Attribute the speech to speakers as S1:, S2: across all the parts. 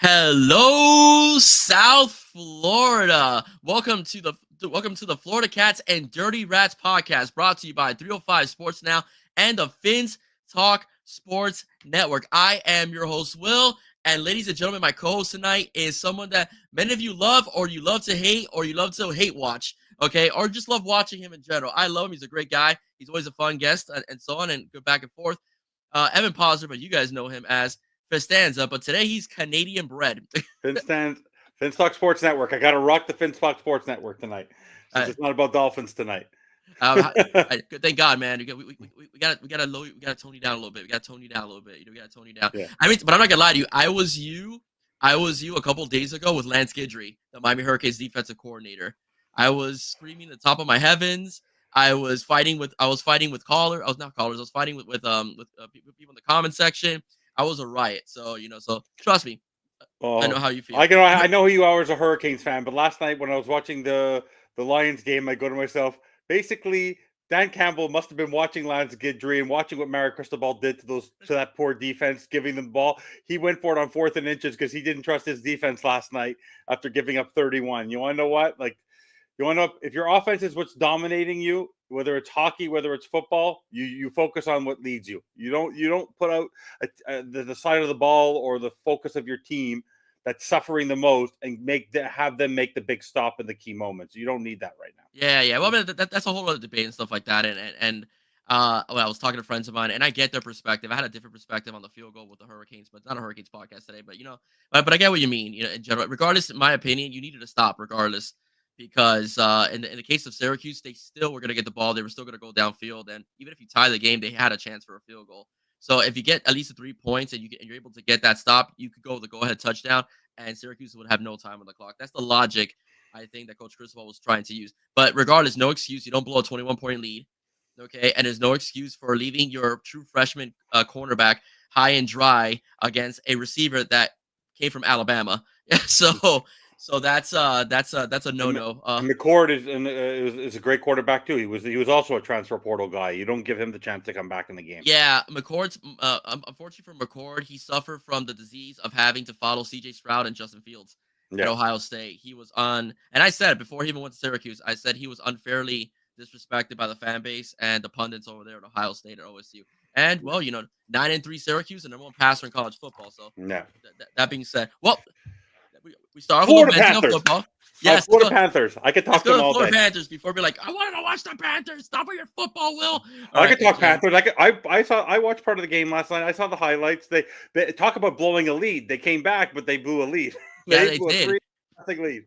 S1: Hello, South Florida. Welcome to the Florida Cats and Dirty Rats podcast, brought to you by 305 Sports Now and the Fins Talk Sports Network. I am your host, Will, and ladies and gentlemen, my co-host tonight is someone that many of you love, or you love to hate, or you love to hate watch. Okay, or just love watching him in general. I love him. He's a great guy. He's always a fun guest, and so on, and go back and forth. Evan Posner, but you guys know him as Finstanza, but today he's Canadian bred.
S2: Finstock Sports Network. I got to rock the Finstock Sports Network tonight, since it's not about Dolphins tonight.
S1: Thank God, man. We gotta tone you down a little bit. We gotta tone you down a little bit. We gotta tone you down.
S2: Yeah.
S1: I mean, but I'm not gonna lie to you. I was you a couple days ago with Lance Guidry, the Miami Hurricanes defensive coordinator. I was screaming at the top of my heavens. I was fighting with callers. I was not callers. I was fighting with people in the comment section. I was a riot. So trust me. I know how you feel.
S2: I know who you are as a Hurricanes fan, but last night when I was watching the Lions game, I go to myself, basically, Dan Campbell must have been watching Lance Guidry and watching what Mario Cristobal did to that poor defense, giving them the ball. He went for it on 4th and inches because he didn't trust his defense last night after giving up 31. You want to know what? You want to know if your offense is what's dominating you, whether it's hockey, whether it's football, you focus on what leads you. You don't put out the side of the ball or the focus of your team that's suffering the most and have them make the big stop in the key moments. You don't need that right now.
S1: Yeah. Well, I mean, that's a whole other debate and stuff like that. And when I was talking to friends of mine, and I get their perspective. I had a different perspective on the field goal with the Hurricanes, but it's not a Hurricanes podcast today. But I get what you mean. In general, regardless, in my opinion, you needed to stop regardless. Because in the case of Syracuse, they still were going to get the ball. They were still going to go downfield. And even if you tie the game, they had a chance for a field goal. So if you get at least 3 points and you're able to get that stop, you could go the go-ahead touchdown, and Syracuse would have no time on the clock. That's the logic, I think, that Coach Cristobal was trying to use. But regardless, no excuse. You don't blow a 21-point lead, okay? And there's no excuse for leaving your true freshman cornerback high and dry against a receiver that came from Alabama. So that's a no-no.
S2: And McCord is a great quarterback too. He was also a transfer portal guy. You don't give him the chance to come back in the game.
S1: Yeah, McCord's unfortunately for McCord, he suffered from the disease of having to follow C.J. Stroud and Justin Fields at Ohio State. He was and I said before he even went to Syracuse, I said he was unfairly disrespected by the fan base and the pundits over there at Ohio State at OSU. And 9-3 Syracuse and number one passer in college football. So that being said, well. We start off with
S2: Panthers.
S1: Football.
S2: Yes, Florida Panthers. I could talk to them all day.
S1: Panthers before be like, I want to watch the Panthers. Stop with your football, Will.
S2: I could talk Panthers. I watched part of the game last night. I saw the highlights. They talk about blowing a lead. They came back, but they blew a lead.
S1: They did.
S2: 3-0 lead.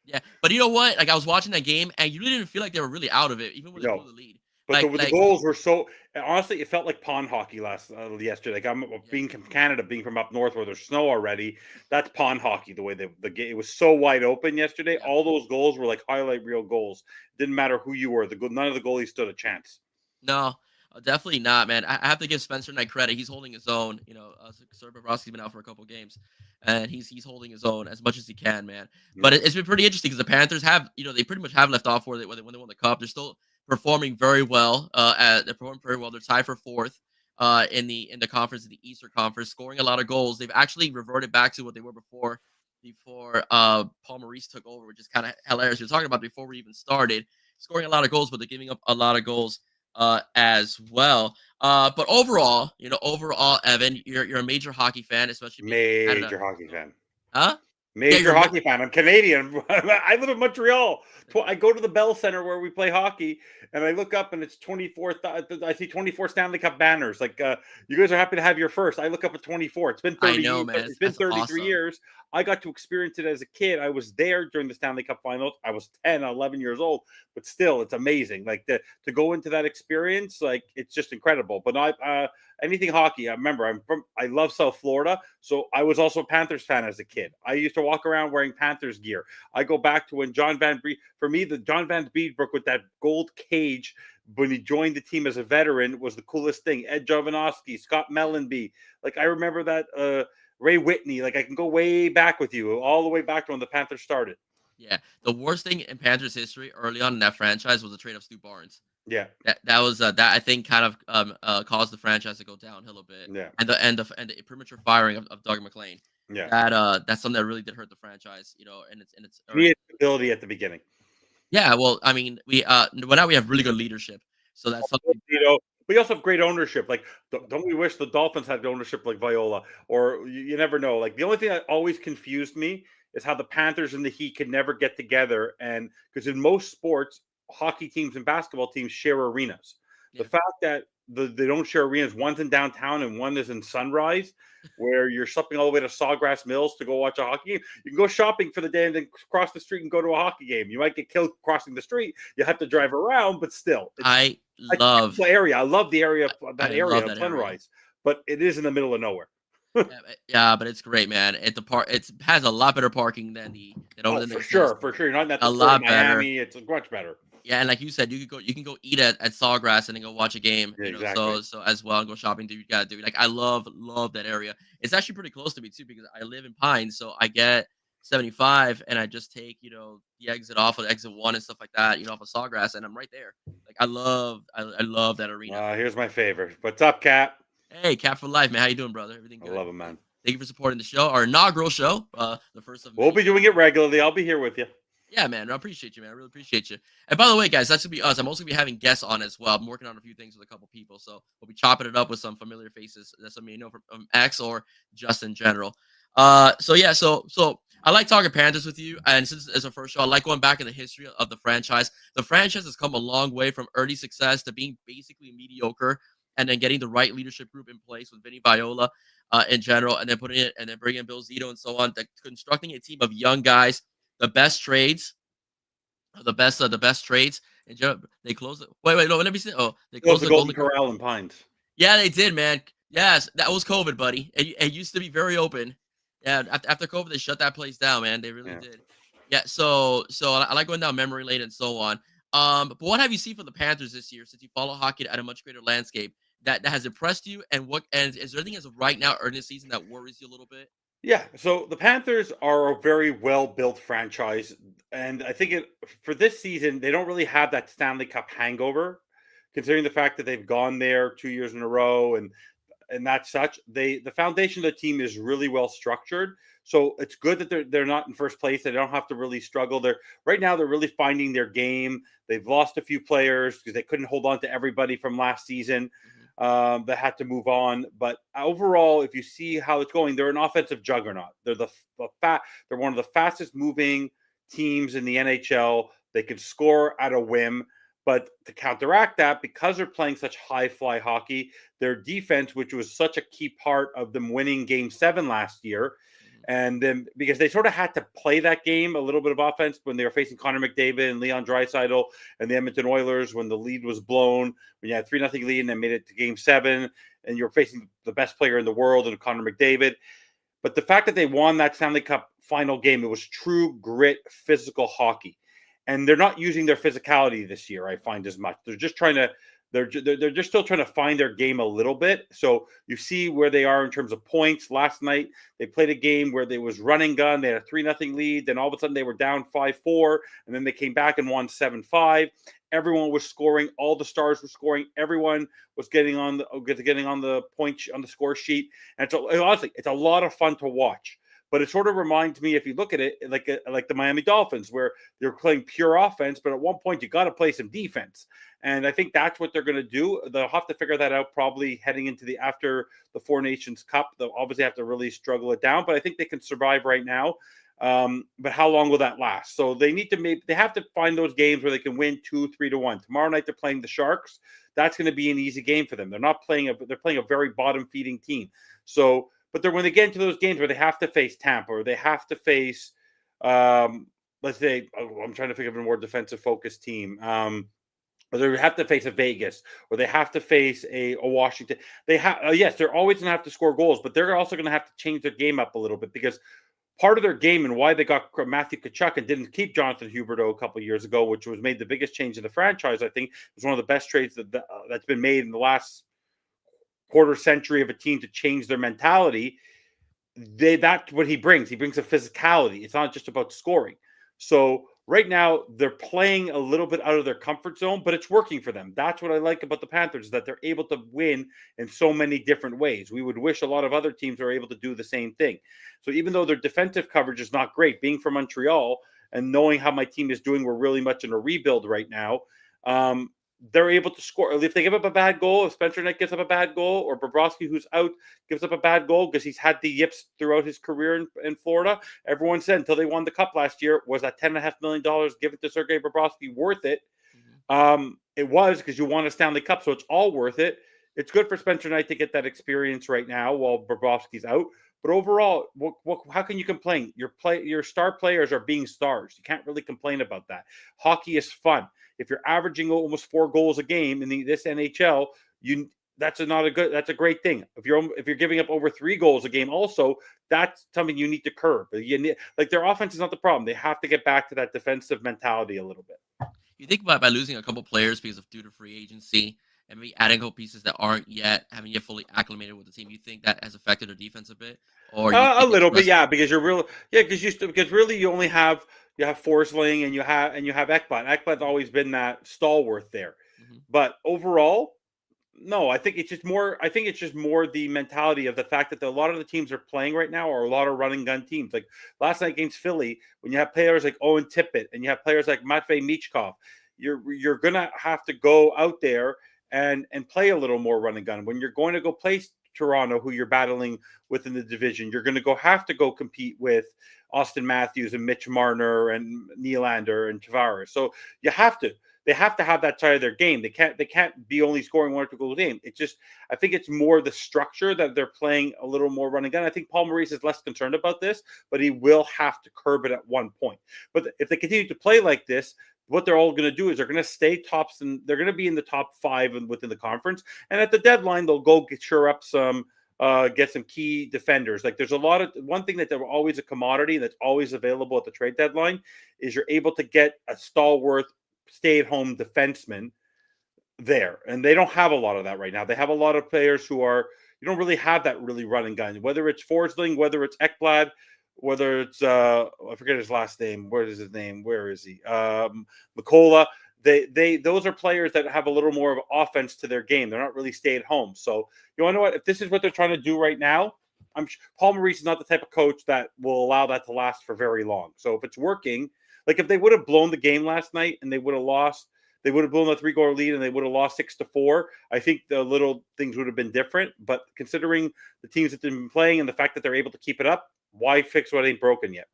S1: Yeah, but you know what? Like I was watching that game, and you really didn't feel like they were really out of it, even when they blew the lead.
S2: But the goals were so honestly, it felt like pond hockey yesterday. Like I'm being from Canada, being from up north where there's snow already. That's pond hockey. The way the game, it was so wide open yesterday. Yeah. All those goals were like highlight reel goals. Didn't matter who you were. None of the goalies stood a chance.
S1: No, definitely not, man. I have to give Spencer Knight credit. He's holding his own. Serb Bobrovsky's been out for a couple games, and he's holding his own as much as he can, man. Yeah. But it's been pretty interesting because the Panthers have, they pretty much have left off where they won the cup. They're still performing very well. They're performing very well. They're tied for 4th in the conference, in the Eastern Conference, scoring a lot of goals. They've actually reverted back to what they were before Paul Maurice took over, which is kind of hilarious. We were talking about before we even started, scoring a lot of goals, but they're giving up a lot of goals as well. But overall, Evan, you're a major hockey fan, especially
S2: major hockey fan.
S1: Huh?
S2: Major hockey fan. I'm Canadian. I live in Montreal. I go to the Bell Center where we play hockey, and I look up and it's 24. I see 24 Stanley Cup banners. Like you guys are happy to have your first. I look up at 24. It's been 30 years. It's been 33 awesome. Years. I got to experience it as a kid. I was there during the Stanley Cup Finals. I was 10, 11 years old, but still, it's amazing. Like to go into that experience, like it's just incredible. But anything hockey. I remember I love South Florida, so I was also a Panthers fan as a kid. I used to walk around wearing Panthers gear. I go back to when John Van Beedbrook with that gold cage when he joined the team as a veteran was the coolest thing. Ed Jovanovski, Scott Mellenby. Like I remember that Ray Whitney. Like I can go way back with you, all the way back to when the Panthers started.
S1: Yeah, the worst thing in Panthers history early on in that franchise was the trade of Stu Barnes.
S2: Yeah,
S1: that was that I think kind of caused the franchise to go downhill a bit.
S2: Yeah,
S1: and the premature firing of Doug McLean.
S2: Yeah.
S1: That's something that really did hurt the franchise, and it's
S2: You need stability at the beginning.
S1: yeah. Well, I mean, well, now we have really good leadership, so that's something.
S2: We also have great ownership. Like, don't we wish the Dolphins had ownership like Viola? Or you never know. Like, the only thing that always confused me is how the Panthers and the Heat could never get together. And because in most sports, hockey teams and basketball teams share arenas. The
S1: Yeah,
S2: fact that they don't share arenas, one's in downtown and one is in Sunrise, where you're shopping all the way to Sawgrass Mills to go watch a hockey game. You can go shopping for the day and then cross the street and go to a hockey game. You might get killed crossing the street. You have to drive around, but still, it's
S1: I
S2: a
S1: love
S2: beautiful area. I love the area, that
S1: I
S2: area
S1: love
S2: of
S1: that area.
S2: Sunrise, but it is in the middle of nowhere.
S1: Yeah, but it's great, man. It has a lot better parking than over
S2: Oh,
S1: the
S2: for
S1: next
S2: sure, for sure. You're not at
S1: a
S2: the Port of
S1: lot better.
S2: Miami. It's much better.
S1: Yeah, and like you said, you can go eat at Sawgrass and then go watch a game,
S2: Yeah, exactly.
S1: so as well and go shopping, do what you gotta do. Like I love that area. It's actually pretty close to me too because I live in Pines, so I get 75 and I just take, the exit off of exit 1 and stuff like that, off of Sawgrass and I'm right there. Like I love that arena.
S2: Here's my favorite. What's up, Cap?
S1: Hey, Cap for life, man. How you doing, brother? Everything
S2: I
S1: good?
S2: love him, man.
S1: Thank you for supporting the show, our inaugural show, the first of
S2: We'll
S1: many.
S2: be doing it regularly. I'll be here with you.
S1: Yeah, man. I appreciate you, man. I really appreciate you. And by the way, guys, that's gonna be us. I'm also gonna be having guests on as well. I'm working on a few things with a couple people, so we'll be chopping it up with some familiar faces. That's something from X or just in general. So yeah, so I like talking Panthers with you, and since it's our first show, I like going back in the history of the franchise. The franchise has come a long way from early success to being basically mediocre, and then getting the right leadership group in place with Vinny Viola, in general, and then bringing in Bill Zito and so on, constructing a team of young guys, the best trades, the best trades. And they closed it. Wait, no, let me see. Oh, they
S2: Close
S1: closed
S2: the
S1: the
S2: Golden
S1: Golden.
S2: Corral in Pines.
S1: Yeah, they did, man. Yes, that was COVID, buddy. It used to be very open. Yeah, after COVID, they shut that place down, man. They really did. Yeah, so I like going down memory lane and so on. But what have you seen from the Panthers this year since you follow hockey at a much greater landscape that has impressed you? And is there anything as of right now early in the season that worries you a little bit?
S2: Yeah, so the Panthers are a very well-built franchise, and I think for this season they don't really have that Stanley Cup hangover, considering the fact that they've gone there 2 years in a row, and that's such. The foundation of the team is really well structured, so it's good that they're not in first place. They don't have to really struggle. They're really finding their game. They've lost a few players because they couldn't hold on to everybody from last season.
S1: Mhm.
S2: That had to move on. But overall, if you see how it's going, they're an offensive juggernaut. They're one of the fastest moving teams in the NHL. They can score at a whim. But to counteract that, because they're playing such high fly hockey, their defense, which was such a key part of them winning Game 7 last year,
S1: Mhm.
S2: and then because they sort of had to play that game a little bit of offense when they were facing Connor McDavid and Leon Draisaitl and the Edmonton Oilers when the lead was blown, when you had 3-0 lead and then made it to Game 7, and you're facing the best player in the world and Connor McDavid. But the fact that they won that Stanley Cup final game, it was true grit, physical hockey. And they're not using their physicality this year, I find, as much. They're just trying to they're just still trying to find their game a little bit. So you see where they are in terms of points. Last night they played a game where they was running gun. They had a 3-0 lead. Then all of a sudden they were down 5-4, and then they came back and won 7-5. Everyone was scoring. All the stars were scoring. Everyone was getting on the point on the score sheet. And so honestly, it's a lot of fun to watch. But it sort of reminds me, if you look at it, like the Miami Dolphins, where they're playing pure offense, but at one point you got to play some defense. And I think that's what they're going to do. They'll have to figure that out probably heading into after the Four Nations Cup. They'll obviously have to really struggle it down, but I think they can survive right now. But how long will that last? So they have to find those games where they can win 2-3-1. Tomorrow night they're playing the Sharks. That's going to be an easy game for them. They're playing a very bottom feeding team. So, but when they get into those games where they have to face Tampa or they have to face, let's say, I'm trying to think of a more defensive focused team. Or they have to face a Vegas, or they have to face a Washington. Yes, they're always going to have to score goals, but they're also going to have to change their game up a little bit because part of their game and why they got Matthew Tkachuk and didn't keep Jonathan Huberdeau a couple of years ago, which was made the biggest change in the franchise, I think, was one of the best trades that's been made in the last quarter century of a team to change their mentality. That's what he brings. He brings a physicality. It's not just about scoring. So right now they're playing a little bit out of their comfort zone, but it's working for them. That's what I like about the Panthers, is that they're able to win in so many different ways. We would wish a lot of other teams are able to do the same thing. So even though their defensive coverage is not great, being from Montreal and knowing how my team is doing, we're really much in a rebuild right now. They're able to score. If they give up a bad goal, if Spencer Knight gives up a bad goal, or Bobrovsky, who's out, gives up a bad goal because he's had the yips throughout his career in Florida, everyone said until they won the cup last year, was that $10.5 million given to Sergei Bobrovsky worth it? It was, because you won a Stanley Cup, so it's all worth it. It's good for Spencer Knight to get that experience right now while Bobrovsky's out. But overall, how can you complain? Your star players are being stars. You can't really complain about that. Hockey is fun. If you're averaging almost 4 goals a game in this NHL, that's a great thing. If you're giving up over 3 goals a game, also that's something you need to curb. Like, their offense is not the problem. They have to get back to that defensive mentality a little bit.
S1: You think about by losing a couple players because of due to free agency and maybe adding a couple pieces that haven't yet fully acclimated with the team. You think that has affected their defense a bit, or you
S2: A
S1: think it's
S2: little bit,
S1: less?
S2: yeah, because because really you only have Forsling and you have Ekblad. Ekblad's always been that stalwart there,
S1: Mhm.
S2: but overall, no, I think it's just more. I think it's just more the mentality of the fact that a lot of the teams are playing right now are a lot of running gun teams. Like last night against Philly, when you have players like Owen Tippett and you have players like Matvei Michkov, you're gonna have to go out there and play a little more running gun. When you're going to go play Toronto, who you're battling within the division, you're going to have to go compete with Austin Matthews and Mitch Marner and Nylander and Tavares. So you have to. They have to have that side of their game. They can't be only scoring 1 or 2 goals a game. It's just, I think it's more the structure that they're playing a little more running gun. I think Paul Maurice is less concerned about this, but he will have to curb it at one point. But if they continue to play like this, what they're all going to do is they're going to stay tops, and they're going to be in the top 5 and within the conference. And at the deadline, they'll go get some key defenders. Like, there's one thing that they're always a commodity that's always available at the trade deadline is you're able to get a stalwart, stay-at-home defenseman there, and they don't have a lot of that right now. They have a lot of players you don't really have that really running gun. Whether it's Forsling, whether it's Ekblad, whether it's I forget his last name. Where is his name? Where is he? Mikola. Those are players that have a little more of offense to their game. They're not really stay at home. So you want to know what? If this is what they're trying to do right now, Paul Maurice is not the type of coach that will allow that to last for very long. So if it's working, like if they would have blown the game last night and they would have lost, they would have blown a 3-goal lead and they would have lost 6-4. I think the little things would have been different. But considering the teams that they've been playing and the fact that they're able to keep it up, why fix what ain't broken yet?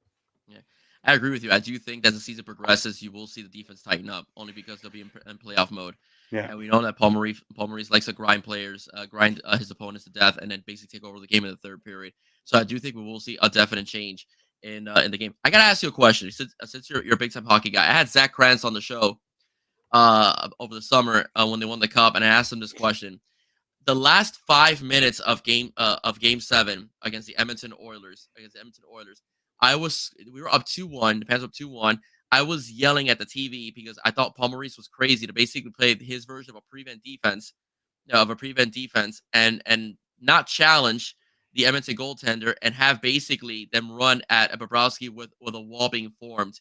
S1: Yeah, I agree with you. I do think as the season progresses, you will see the defense tighten up only because they'll be in playoff mode.
S2: Yeah.
S1: And we know that Paul Maurice likes to grind players, grind his opponents to death, and then basically take over the game in the third period. So I do think we will see a definite change in the game. I gotta ask you a question. Since you're a big time hockey guy, I had Zach Krantz on the show over the summer when they won the cup, and I asked him this question: the last 5 minutes of game 7 against the Edmonton Oilers, we were up 2-1, the Panthers up 2-1. I was yelling at the TV because I thought Paul Maurice was crazy to basically play his version of a prevent defense, and not challenge the Edmonton goaltender and have basically them run at Bobrovsky with a wall being formed.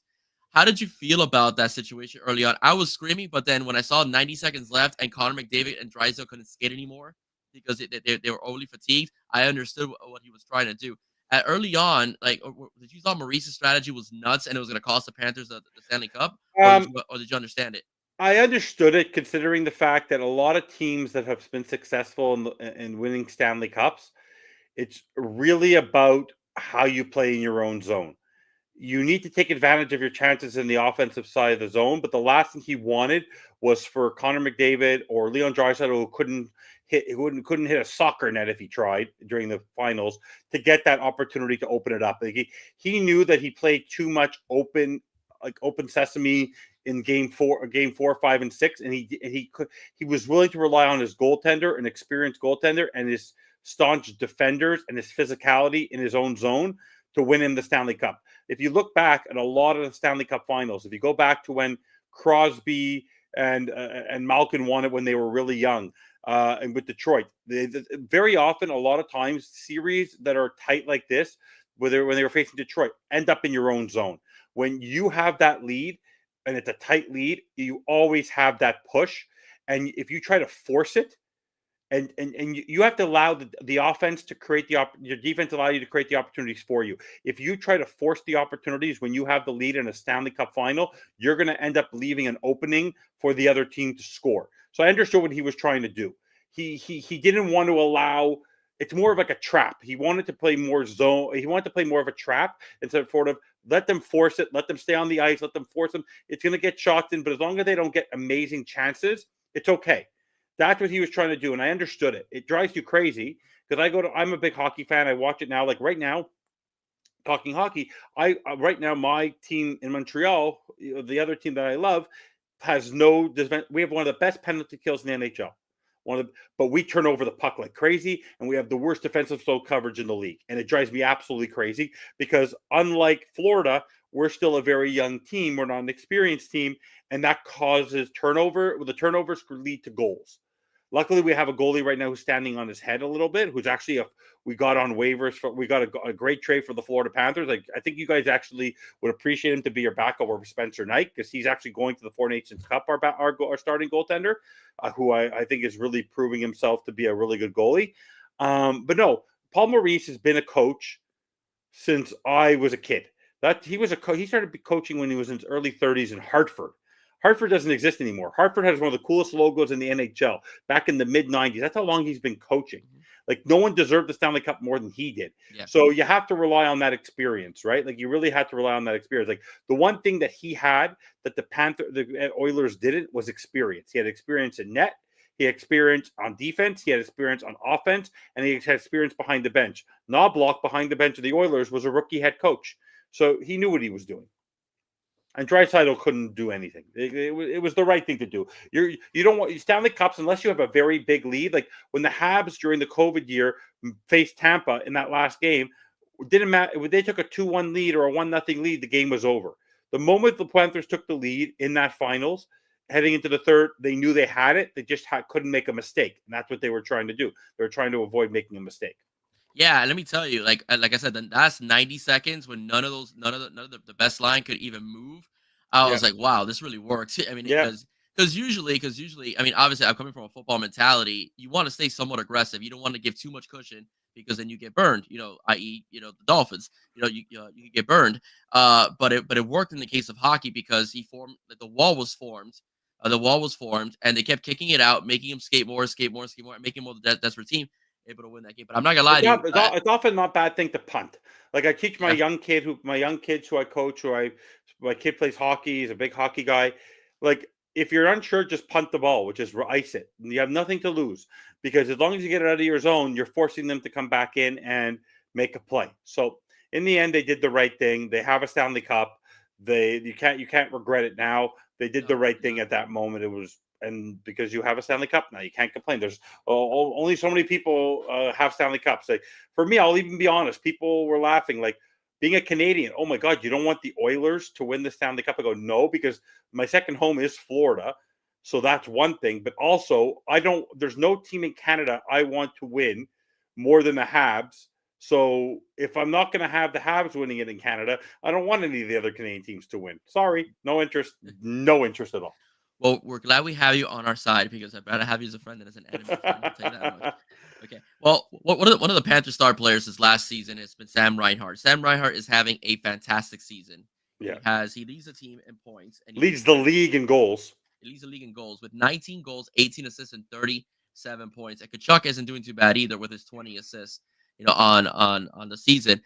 S1: How did you feel about that situation early on? I was screaming, but then when I saw 90 seconds left and Connor McDavid and Drysdale couldn't skate anymore because they were overly fatigued, I understood what he was trying to do. Early on, like, did you thought Maurice's strategy was nuts and it was going to cost the Panthers the Stanley Cup,
S2: Um,
S1: or did you understand it?
S2: I understood it, considering the fact that a lot of teams that have been successful in winning Stanley Cups, it's really about how you play in your own zone. You need to take advantage of your chances in the offensive side of the zone. But the last thing he wanted was for Connor McDavid or Leon Draisaitl, who couldn't hit a soccer net if he tried during the finals, to get that opportunity to open it up. Like he knew that he played too much open sesame in game 4, 5, and 6, and he was willing to rely on his goaltender, an experienced goaltender, and his staunch defenders and his physicality in his own zone to win him the Stanley Cup. If you look back at a lot of the Stanley Cup finals, if you go back to when Crosby and Malkin won it when they were really young, and with Detroit, very often, a lot of times, series that are tight like this, when they were facing Detroit, end up in your own zone. when you have that lead and it's a tight lead, you always have that push. And if you try to force it, and you have to allow the offense to create your defense allow you to create the opportunities for you. If you try to force the opportunities when you have the lead in a Stanley Cup final, you're going to end up leaving an opening for the other team to score. So I understood what he was trying to do. He didn't want to allow. It's more of like a trap. He wanted to play more zone. He wanted to play more of a trap instead of sort of let them force it, let them stay on the ice, let them force them. It's going to get shots in, but as long as they don't get amazing chances, it's okay. That's what he was trying to do, and I understood it. It drives you crazy because I'm a big hockey fan. I watch it now. Like right now, talking hockey, right now my team in Montreal, the other team that I love, has no. We have one of the best penalty kills in the NHL. But we turn over the puck like crazy, and we have the worst defensive zone coverage in the league, and it drives me absolutely crazy because unlike Florida, we're still a very young team. We're not an experienced team, and that causes turnover. The turnovers could lead to goals. Luckily, we have a goalie right now who's standing on his head a little bit, who's actually we got on waivers we got a great trade for the Florida Panthers. Like I think you guys actually would appreciate him to be your backup over Spencer Knight because he's actually going to the Four Nations Cup, our starting goaltender, who I think is really proving himself to be a really good goalie. But no, Paul Maurice has been a coach since I was a kid. He started coaching when he was in his early 30s in Hartford. Hartford doesn't exist anymore. Hartford has one of the coolest logos in the NHL back in the mid 90s. That's how long he's been coaching. Like no one deserved the Stanley Cup more than he did. Yeah. So you have to rely on that experience, right? Like you really had to rely on that experience. Like the one thing that he had that the Oilers didn't was experience. He had experience in net. He had experience on defense. He had experience on offense, and he had experience behind the bench. Knobloch behind the bench of the Oilers was a rookie head coach, so he knew what he was doing. And Draisaitl couldn't do anything. It was the right thing to do. You don't want Stanley Cups unless you have a very big lead. Like when the Habs during the COVID year faced Tampa in that last game, it didn't matter. When they took a 2-1 lead or a 1-0 lead, the game was over. The moment the Panthers took the lead in that finals, heading into the third, they knew they had it. They just couldn't make a mistake, and that's what they were trying to do. They were trying to avoid making a mistake.
S1: Yeah, let me tell you, like I said, the last 90 seconds when none of the best line could even move, I was like, wow, this really works. I mean, because usually, I mean, obviously, I'm coming from a football mentality. You want to stay somewhat aggressive. You don't want to give too much cushion because then you get burned. I.e., the Dolphins. You get burned. But it worked in the case of hockey because the wall was formed. The wall was formed, and they kept kicking it out, making him skate more, making him more the desperate team able to win that game. But I'm not gonna lie to you.
S2: It's often not a bad thing to punt. Like I teach my young kids who I coach, my kid plays hockey, he's a big hockey guy. Like if you're unsure, just punt the ball, which is ice it. You have nothing to lose because as long as you get it out of your zone, you're forcing them to come back in and make a play. So in the end, they did the right thing. They have a Stanley Cup. You can't regret it now. They did the right thing at that moment. And because you have a Stanley Cup now, you can't complain. There's only so many people have Stanley Cups. Like for me, I'll even be honest. People were laughing, like being a Canadian. Oh my God, you don't want the Oilers to win the Stanley Cup? I go, no, because my second home is Florida, so that's one thing. But also, there's no team in Canada I want to win more than the Habs. So if I'm not going to have the Habs winning it in Canada, I don't want any of the other Canadian teams to win. Sorry, no interest at all.
S1: Well, we're glad we have you on our side because I'd rather have you as a friend than as an enemy friend. I'll tell you that much. Okay. Well, one of the Panther star players this last season has been Sam Reinhart. Sam Reinhart is having a fantastic season.
S2: Yeah.
S1: He leads the team in points and
S2: leads the league in goals.
S1: He leads the league in goals with 19 goals, 18 assists, and 37 points. And Kachuk isn't doing too bad either with his 20 assists, on the season.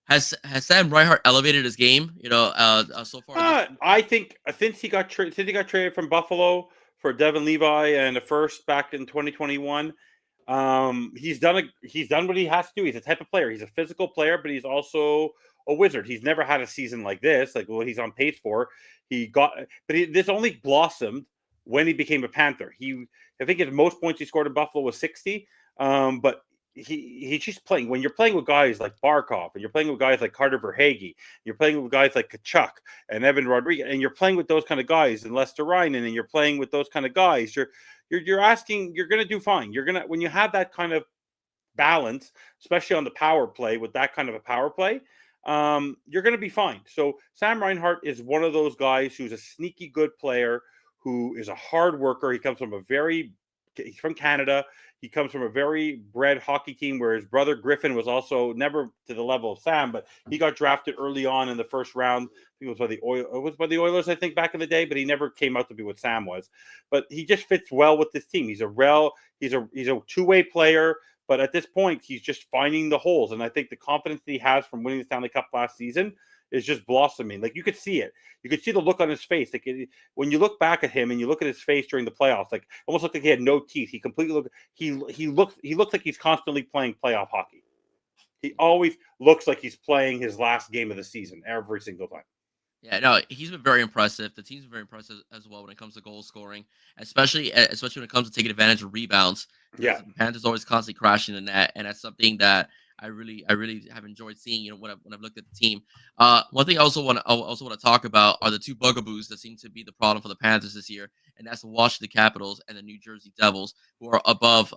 S1: Has Sam Reinhart elevated his game? So far.
S2: I think since he got traded from Buffalo for Devin Levi and a first back in 2021, he's done what he has to do. He's a type of player. He's a physical player, but he's also a wizard. He's never had a season like this, like what he's on pace for. This only blossomed when he became a Panther. I think his most points he scored in Buffalo was 60. But he's just playing. When you're playing with guys like Barkov, and you're playing with guys like Carter Verhaeghe, you're playing with guys like Kachuk and Evan Rodriguez, and you're playing with those kind of guys and Lester Reinen, and you're playing with those kind of guys, you're going to do fine. When you have that kind of balance, especially on the power play with that kind of a power play, you're going to be fine. So Sam Reinhart is one of those guys who's a sneaky good player, who is a hard worker. He's from Canada. He comes from a very bred hockey team where his brother Griffin was also never to the level of Sam, but he got drafted early on in the first round. I think it was by the Oilers, I think, back in the day, but he never came out to be what Sam was. But he just fits well with this team. He's a two-way player, but at this point, he's just finding the holes. And I think the confidence that he has from winning the Stanley Cup last season is just blossoming. Like, you could see it. You could see the look on his face. Like, when you look back at him and you look at his face during the playoffs, like, almost looked like he had no teeth. He completely he looks like he's constantly playing playoff hockey. He always looks like he's playing his last game of the season every single time.
S1: Yeah, no, he's been very impressive. The team's been very impressive as well when it comes to goal scoring, especially when it comes to taking advantage of rebounds.
S2: Yeah.
S1: The Panthers always constantly crashing the net, and that's something that I really have enjoyed seeing. When I've looked at the team. One thing I also want to talk about are the two bugaboos that seem to be the problem for the Panthers this year, and that's the Washington Capitals and the New Jersey Devils, who are above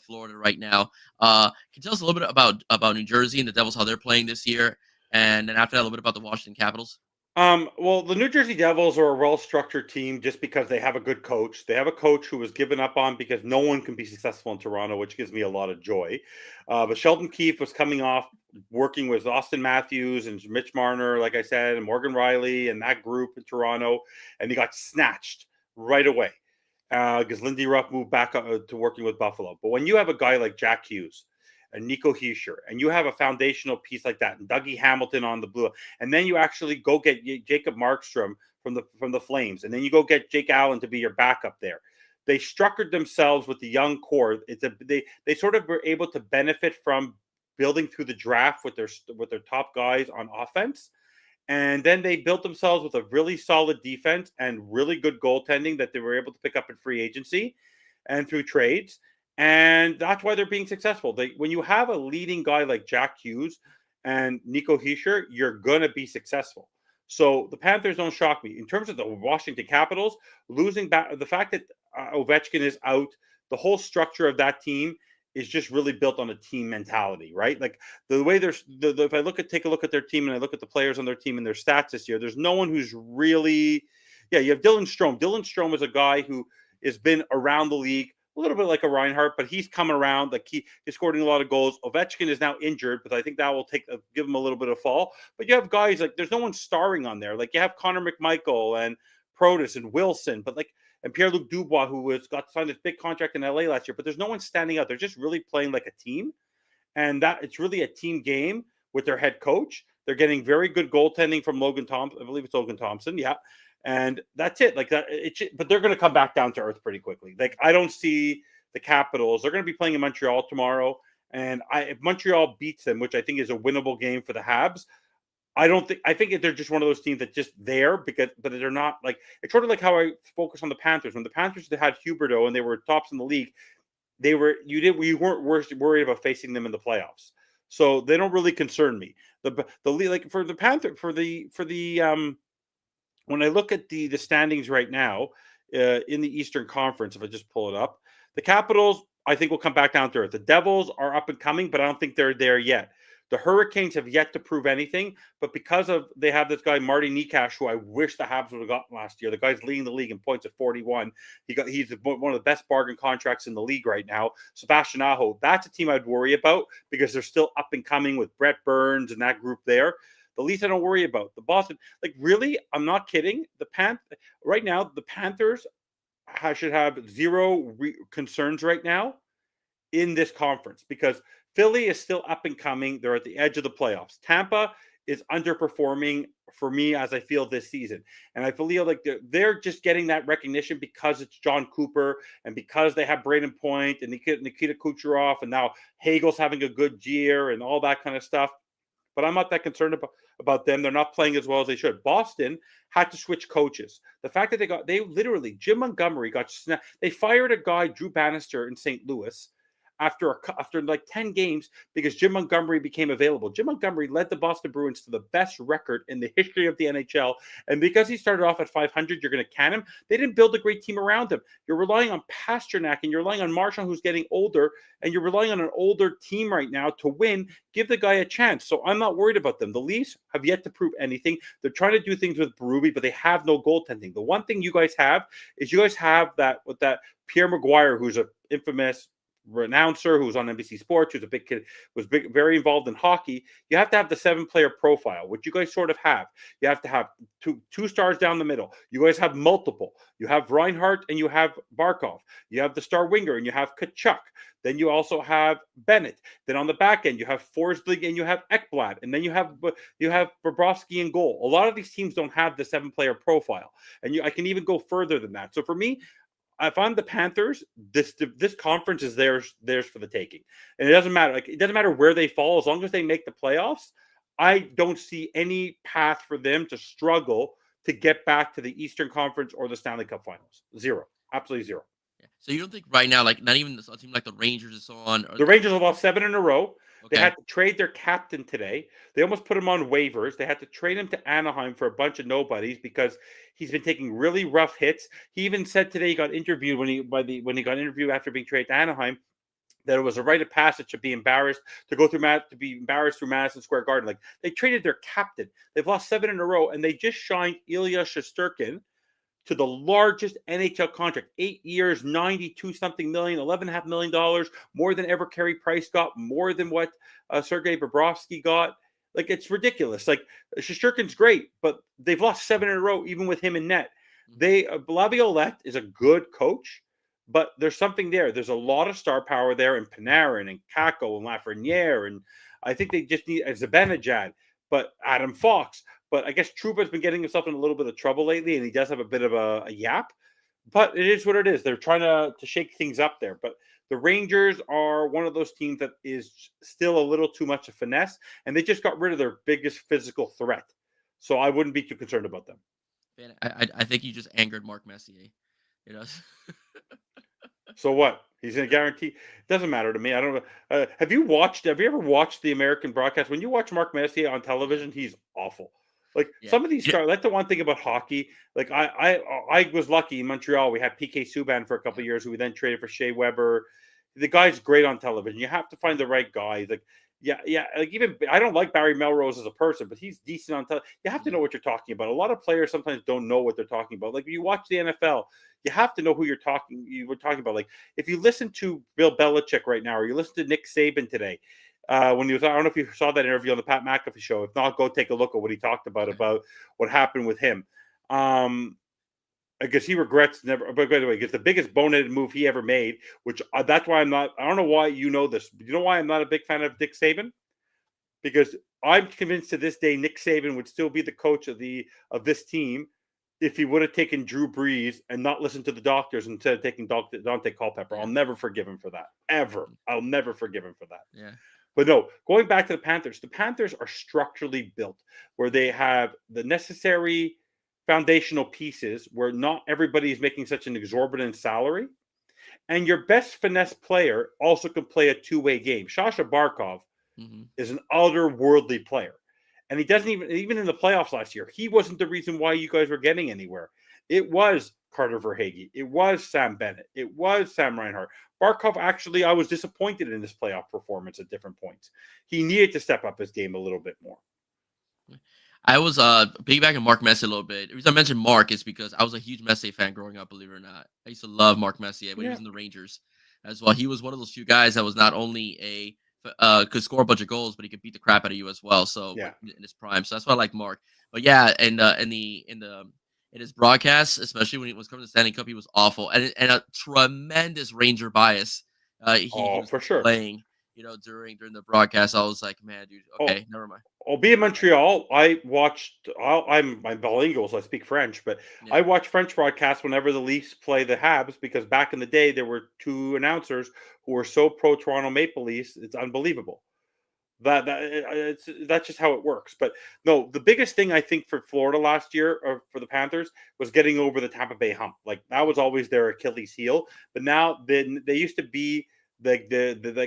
S1: Florida right now. Can you tell us a little bit about New Jersey and the Devils, how they're playing this year, and then after that a little bit about the Washington Capitals?
S2: Well, the New Jersey Devils are a well-structured team just because they have a good coach. They have a coach who was given up on because no one can be successful in Toronto, which gives me a lot of joy. But Sheldon Keefe was coming off working with Austin Matthews and Mitch Marner, like I said, and Morgan Riley and that group in Toronto, and he got snatched right away because Lindy Ruff moved back to working with Buffalo. But when you have a guy like Jack Hughes and Nico Hischier, and you have a foundational piece like that, and Dougie Hamilton on the blue, and then you actually go get Jacob Markstrom from the Flames, and then you go get Jake Allen to be your backup there. They structured themselves with the young core. They sort of were able to benefit from building through the draft with their top guys on offense, and then they built themselves with a really solid defense and really good goaltending that they were able to pick up in free agency and through trades. And that's why they're being successful. When you have a leading guy like Jack Hughes and Nico Hischier, you're going to be successful. So the Panthers don't shock me. In terms of the Washington Capitals, losing back, the fact that Ovechkin is out, the whole structure of that team is just really built on a team mentality, right? Like the way if I take a look at their team and I look at the players on their team and their stats this year, there's no one who's really, you have Dylan Strome. Dylan Strome is a guy who has been around the league, a little bit like a Reinhart, but he's coming around. Like he's scoring a lot of goals. Ovechkin is now injured, but I think that will give him a little bit of fall. But you have guys like there's no one starring on there. Like you have Connor McMichael and Protas and Wilson, and Pierre-Luc Dubois, who got signed this big contract in LA last year. But there's no one standing out. They're just really playing like a team, and that it's really a team game with their head coach. They're getting very good goaltending from Logan Thompson. I believe it's Logan Thompson. Yeah. And that's it. Like that, but they're going to come back down to earth pretty quickly. Like I don't see the Capitals. They're going to be playing in Montreal tomorrow, and if Montreal beats them, which I think is a winnable game for the Habs, I think they're just one of those teams that just there but they're not like it's sort of like how I focus on the Panthers. When the Panthers had Huberdeau and they were tops in the league, you weren't worried about facing them in the playoffs. So they don't really concern me. The like for the Panther for the when I look at the standings right now in the Eastern Conference, if I just pull it up, the Capitals, I think, will come back down to earth. The Devils are up and coming, but I don't think they're there yet. The Hurricanes have yet to prove anything, but because they have this guy, Marty Nikash, who I wish the Habs would have gotten last year. The guy's leading the league in points at 41. He's one of the best bargain contracts in the league right now. Sebastian Aho, that's a team I'd worry about because they're still up and coming with Brett Burns and that group there. The Leafs I don't worry about. The Boston, like really, I'm not kidding. Right now, the Panthers should have zero concerns right now in this conference because Philly is still up and coming. They're at the edge of the playoffs. Tampa is underperforming for me as I feel this season. And I feel like they're just getting that recognition because it's John Cooper and because they have Braden Point and Nikita Kucherov and now Hagel's having a good year and all that kind of stuff. But I'm not that concerned about them. They're not playing as well as they should. Boston had to switch coaches. The fact that Jim Montgomery got snapped. They fired a guy, Drew Bannister, in St. Louis after like 10 games because Jim Montgomery became available. Jim Montgomery led the Boston Bruins to the best record in the history of the NHL. And because he started off at 500, you're going to can him. They didn't build a great team around him. You're relying on Pasternak and you're relying on Marchand, who's getting older, and you're relying on an older team right now to win. Give the guy a chance. So I'm not worried about them. The Leafs have yet to prove anything. They're trying to do things with Berube, but they have no goaltending. The one thing you guys have is you guys have that with that Pierre Maguire, who's an infamous announcer who's on NBC Sports, who's a big kid, very involved in hockey. You have to have the 7-player profile, which you guys sort of have. You have to have two stars down the middle. You guys have multiple. You have Reinhart and you have Barkov. You have the star winger and you have Kachuk. Then you also have Bennett. Then on the back end, you have Forsberg and you have Ekblad. And then you have Bobrovsky in goal. A lot of these teams don't have the 7-player profile. And I can even go further than that. So for me, if I'm the Panthers, this conference is theirs for the taking. And it doesn't matter. It doesn't matter where they fall. As long as they make the playoffs, I don't see any path for them to struggle to get back to the Eastern Conference or the Stanley Cup Finals. Zero. Absolutely zero.
S1: So you don't think right now, like not even a team like the Rangers and so on?
S2: The Rangers have lost 7 in a row.
S1: Okay.
S2: They had to trade their captain today. They almost put him on waivers. They had to trade him to Anaheim for a bunch of nobodies because he's been taking really rough hits. He even said today he got interviewed when he got interviewed after being traded to Anaheim that it was a rite of passage to be embarrassed through Madison Square Garden. Like they traded their captain. They've lost 7 in a row, and they just signed Ilya Shesterkin to the largest NHL contract, 8 years, 92-something million, $11.5 million, more than ever Carey Price got, more than what Sergei Bobrovsky got. Like, it's ridiculous. Like, Shesterkin's great, but they've lost 7 in a row, even with him in net. Laviolette is a good coach, but there's something there. There's a lot of star power there in Panarin and Kakko and Lafreniere, and I think they just need Zibanejad, but Adam Fox. But I guess Trouba's been getting himself in a little bit of trouble lately, and he does have a bit of a yap. But it is what it is. They're trying to shake things up there. But the Rangers are one of those teams that is still a little too much of finesse, and they just got rid of their biggest physical threat. So I wouldn't be too concerned about them.
S1: Man, I think you just angered Mark Messier. You know.
S2: So what? He's going to guarantee. It doesn't matter to me. I don't know. Have you ever watched the American broadcast? When you watch Mark Messier on television, he's awful. Like some of these stars, that's the one thing about hockey. Like I was lucky in Montreal. We had PK Subban for a couple of years, who we then traded for Shea Weber. The guy's great on television. You have to find the right guy. Like like even I don't like Barry Melrose as a person, but he's decent on television. You have to know what you're talking about. A lot of players sometimes don't know what they're talking about. Like you watch the NFL, you have to know who you were talking about. Like if you listen to Bill Belichick right now, or you listen to Nick Saban today. When he was, I don't know if you saw that interview on the Pat McAfee show. If not, go take a look at what he talked about what happened with him. I guess he regrets never. But by the way, because the biggest boneheaded move he ever made, which that's why I'm not. I don't know why you know this. But you know why I'm not a big fan of Nick Saban? Because I'm convinced to this day Nick Saban would still be the coach of this team if he would have taken Drew Brees and not listened to the doctors instead of taking Dante Culpepper. I'll never forgive him for that. Ever. I'll never forgive him for that.
S1: Yeah.
S2: But no, going back to the Panthers are structurally built where they have the necessary foundational pieces where not everybody is making such an exorbitant salary. And your best finesse player also can play a two-way game. Sasha Barkov is an otherworldly player. And he doesn't even in the playoffs last year, he wasn't the reason why you guys were getting anywhere. It was Carter Verhaeghe. It was Sam Bennett. It was Sam Reinhart. Barkov, actually, I was disappointed in his playoff performance at different points. He needed to step up his game a little bit more.
S1: I was piggybacking Mark Messier a little bit. The reason I mentioned Mark is because I was a huge Messier fan growing up, believe it or not. I used to love Mark Messier when he was in the Rangers as well. He was one of those few guys that was not only could score a bunch of goals, but he could beat the crap out of you as well. So in his prime. So that's why I like Mark. But yeah, in his broadcasts, especially when he was coming to Stanley Cup, he was awful and a tremendous Ranger bias. He was
S2: for sure
S1: playing, during the broadcast. I was like, man, dude, okay, never mind.
S2: I'll be in Montreal. I'm bilingual, so I speak French, but I watch French broadcasts whenever the Leafs play the Habs because back in the day there were two announcers who were so pro Toronto Maple Leafs, it's unbelievable. That's just how it works. But no, the biggest thing I think for Florida last year, or for the Panthers, was getting over the Tampa Bay hump. Like that was always their Achilles heel. But now they used to be Like